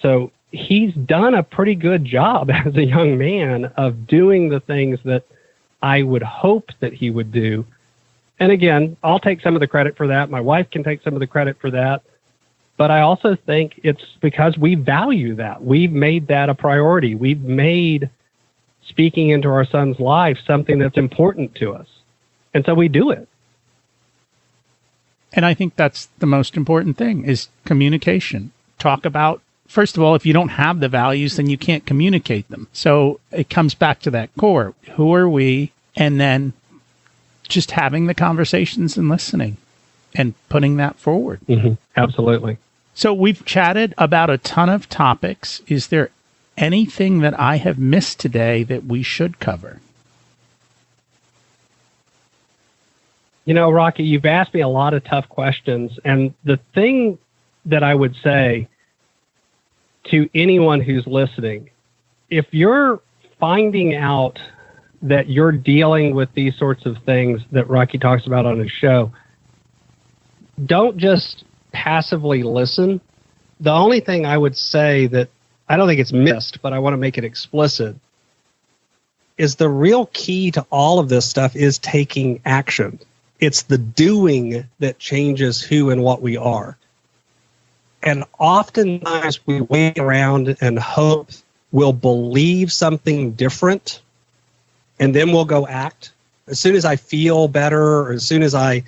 So he's done a pretty good job as a young man of doing the things that I would hope that he would do. And again, I'll take some of the credit for that. My wife can take some of the credit for that. But I also think it's because we value that. We've made that a priority. We've made speaking into our son's life something that's important to us. And so we do it. And I think that's the most important thing is communication. Talk about, first of all, if you don't have the values, then you can't communicate them. So it comes back to that core. Who are we? And then just having the conversations and listening and putting that forward. Mm-hmm. Absolutely. So we've chatted about a ton of topics. Is there anything that I have missed today that we should cover? You know, Rocky, you've asked me a lot of tough questions. And the thing that I would say to anyone who's listening, if you're finding out that you're dealing with these sorts of things that Rocky talks about on his show, don't just passively listen. The only thing I would say that I don't think it's missed, but I want to make it explicit, is the real key to all of this stuff is taking action. It's the doing that changes who and what we are. And oftentimes we wait around and hope we'll believe something different, and then we'll go act. As soon as I feel better, or as soon as I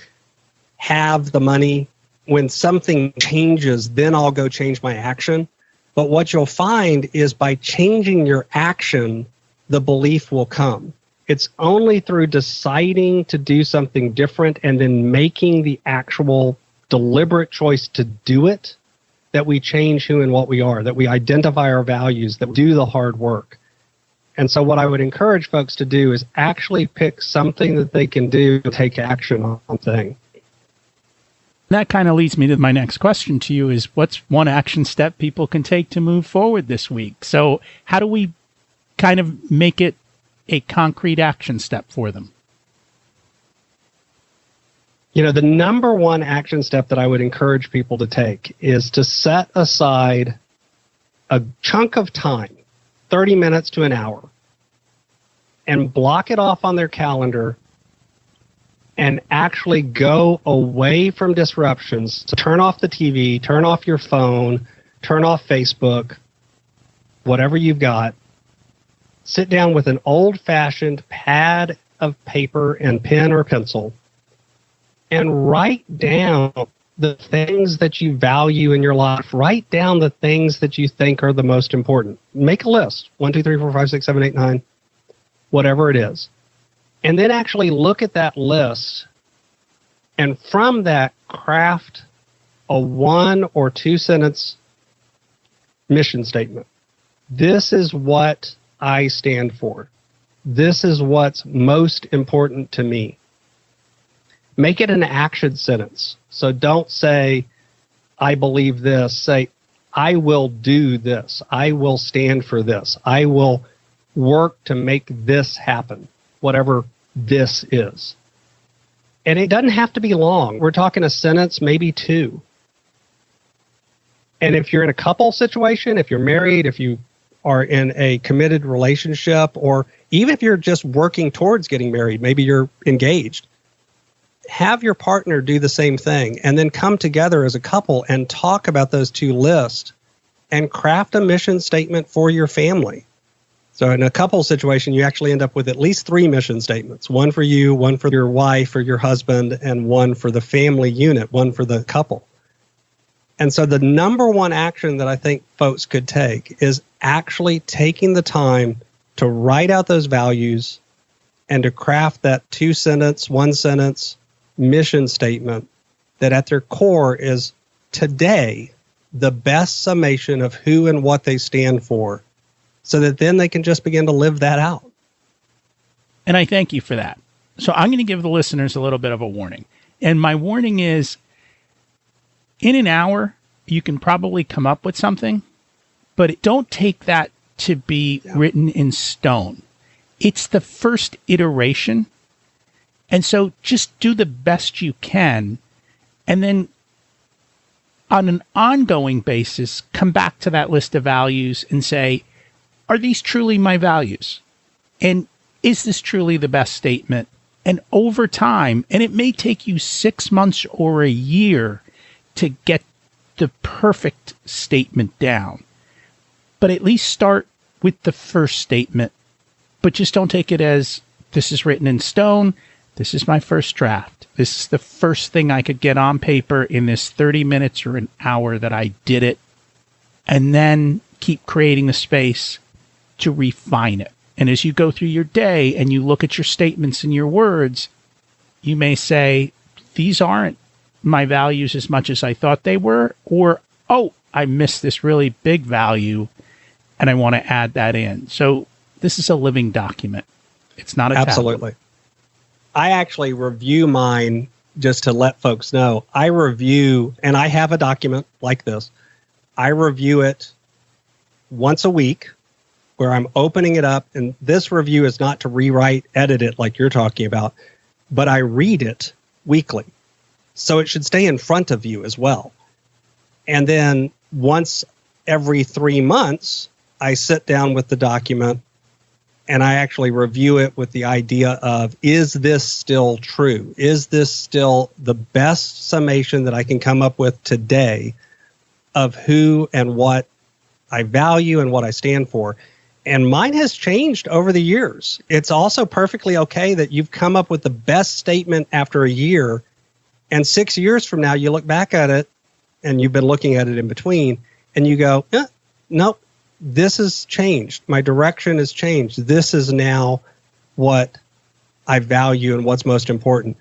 have the money, when something changes, then I'll go change my action. But what you'll find is by changing your action, the belief will come. It's only through deciding to do something different and then making the actual deliberate choice to do it that we change who and what we are, that we identify our values, that we do the hard work. And so what I would encourage folks to do is actually pick something that they can do to take action on things. That kind of leads me to my next question to you is, what's one action step people can take to move forward this week? So how do we kind of make it a concrete action step for them? You know, the number one action step that I would encourage people to take is to set aside a chunk of time, 30 minutes to an hour, and block it off on their calendar and actually go away from disruptions. So turn off the TV, turn off your phone, turn off Facebook, whatever you've got. Sit down with an old-fashioned pad of paper and pen or pencil and write down the things that you value in your life. Write down the things that you think are the most important. Make a list, 1, 2, 3, 4, 5, 6, 7, 8, 9, whatever it is. And then actually look at that list, and from that, craft a 1 or 2 sentence mission statement. This is what I stand for. This is what's most important to me. Make it an action sentence. So don't say, I believe this. Say, I will do this. I will stand for this. I will work to make this happen, whatever this is. And it doesn't have to be long. We're talking a sentence, maybe 2. And if you're in a couple situation, if you're married, if you are in a committed relationship, or even if you're just working towards getting married, maybe you're engaged, have your partner do the same thing, and then come together as a couple and talk about those 2 lists and craft a mission statement for your family. So in a couple situation, you actually end up with at least 3 mission statements, 1 for you, 1 for your wife or your husband, and 1 for the family unit, 1 for the couple. And so the number one action that I think folks could take is actually taking the time to write out those values and to craft that 2-sentence, 1-sentence mission statement that at their core is today the best summation of who and what they stand for, so that then they can just begin to live that out. And I thank you for that. So I'm going to give the listeners a little bit of a warning. And my warning is, in an hour, you can probably come up with something, but don't take that to be written in stone. It's the first iteration. And so just do the best you can, and then on an ongoing basis, come back to that list of values and say, are these truly my values? And is this truly the best statement? And over time, and it may take you 6 months or a year to get the perfect statement down, but at least start with the first statement. But just don't take it as, this is written in stone. This is my first draft. This is the first thing I could get on paper in this 30 minutes or an hour that I did it. And then keep creating the space to refine it. And as you go through your day and you look at your statements and your words, you may say, these aren't my values as much as I thought they were, or, oh, I missed this really big value and I want to add that in. So this is a living document. It's not a Absolutely. Tablet. I actually review mine, just to let folks know. I review, and I have a document like this. I review it once a week, where I'm opening it up, and this review is not to rewrite, edit it like you're talking about, but I read it weekly. So it should stay in front of you as well. And then once every 3 months, I sit down with the document and I actually review it with the idea of, is this still true? Is this still the best summation that I can come up with today of who and what I value and what I stand for. And mine has changed over the years. It's also perfectly okay that you've come up with the best statement after a year, and 6 years from now, you look back at it, and you've been looking at it in between, and you go, nope, this has changed. My direction has changed. This is now what I value and what's most important.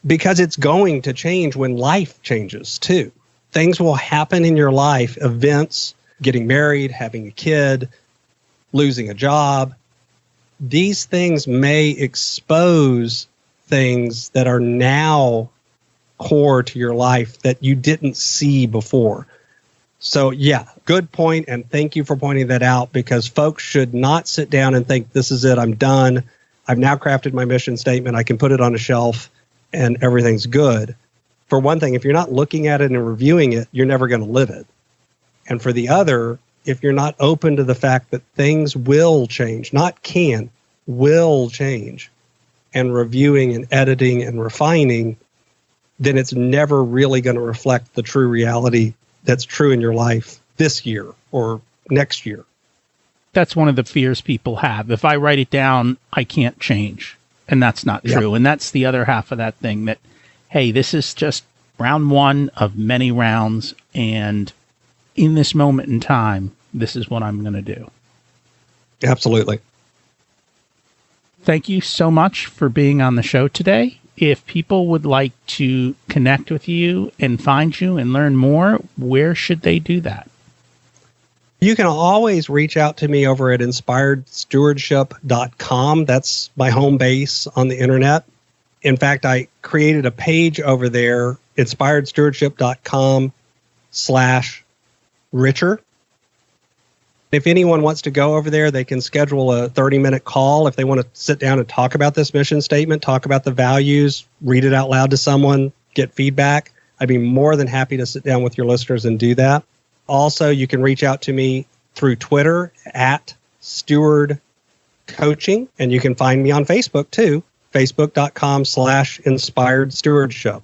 Because it's going to change when life changes too. Things will happen in your life, events, getting married, having a kid, losing a job. These things may expose things that are now core to your life that you didn't see before. So yeah, good point, and thank you for pointing that out, because folks should not sit down and think, this is it, I'm done. I've now crafted my mission statement, I can put it on a shelf, and everything's good. For one thing, if you're not looking at it and reviewing it, you're never going to live it. And for the other, if you're not open to the fact that things will change, not can, will change, and reviewing and editing and refining, then it's never really going to reflect the true reality that's true in your life this year or next year. That's one of the fears people have. If I write it down, I can't change. And that's not true. And that's the other half of that thing, that, hey, this is just round one of many rounds. And in this moment in time, this is what I'm going to do. Absolutely. Thank you so much for being on the show today. If people would like to connect with you and find you and learn more, where should they do that? You can always reach out to me over at inspiredstewardship.com. That's my home base on the internet. In fact, I created a page over there, inspiredstewardship.com/richer. If anyone wants to go over there, they can schedule a 30-minute call if they want to sit down and talk about this mission statement, talk about the values, read it out loud to someone, get feedback. I'd be more than happy to sit down with your listeners and do that. Also, you can reach out to me through Twitter at Steward Coaching, and you can find me on Facebook too, facebook.com/Inspired Stewardship.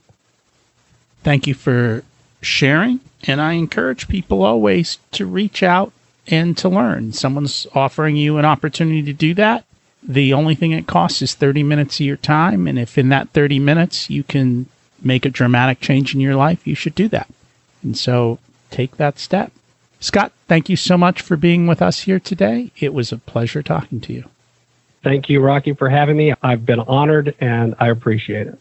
Thank you for sharing, and I encourage people always to reach out and to learn. Someone's offering you an opportunity to do that. The only thing it costs is 30 minutes of your time, and if in that 30 minutes you can make a dramatic change in your life, you should do that. And so take that step. Scott, thank you so much for being with us here today. It was a pleasure talking to you. Thank you, Rocky, for having me. I've been honored, and I appreciate it.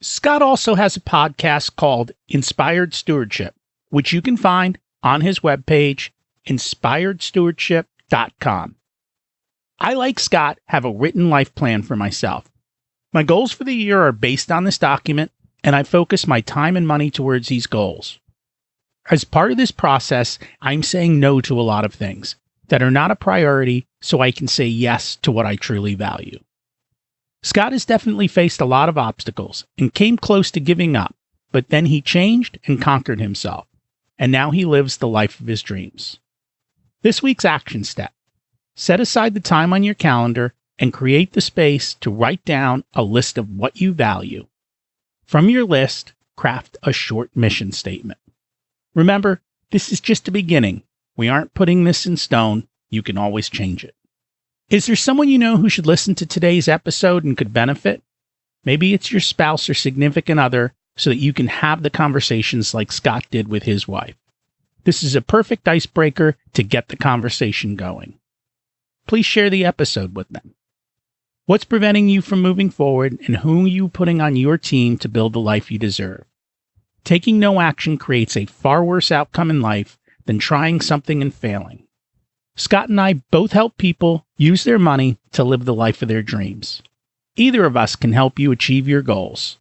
Scott also has a podcast called Inspired Stewardship, which you can find on his webpage, inspiredstewardship.com. I, like Scott, have a written life plan for myself. My goals for the year are based on this document, and I focus my time and money towards these goals. As part of this process, I'm saying no to a lot of things that are not a priority so I can say yes to what I truly value. Scott has definitely faced a lot of obstacles and came close to giving up, but then he changed and conquered himself, and now he lives the life of his dreams. This week's action step: set aside the time on your calendar and create the space to write down a list of what you value. From your list, craft a short mission statement. Remember, this is just a beginning. We aren't putting this in stone. You can always change it. Is there someone you know who should listen to today's episode and could benefit? Maybe it's your spouse or significant other, so that you can have the conversations like Scott did with his wife. This is a perfect icebreaker to get the conversation going. Please share the episode with them. What's preventing you from moving forward, and who are you putting on your team to build the life you deserve? Taking no action creates a far worse outcome in life than trying something and failing. Scott and I both help people use their money to live the life of their dreams. Either of us can help you achieve your goals.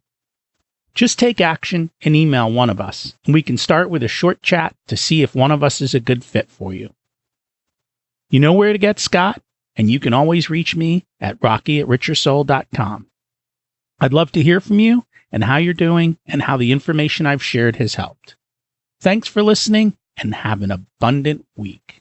Just take action and email one of us, and we can start with a short chat to see if one of us is a good fit for you. You know where to get Scott, and you can always reach me at rocky@richersoul.com. I'd love to hear from you and how you're doing and how the information I've shared has helped. Thanks for listening, and have an abundant week.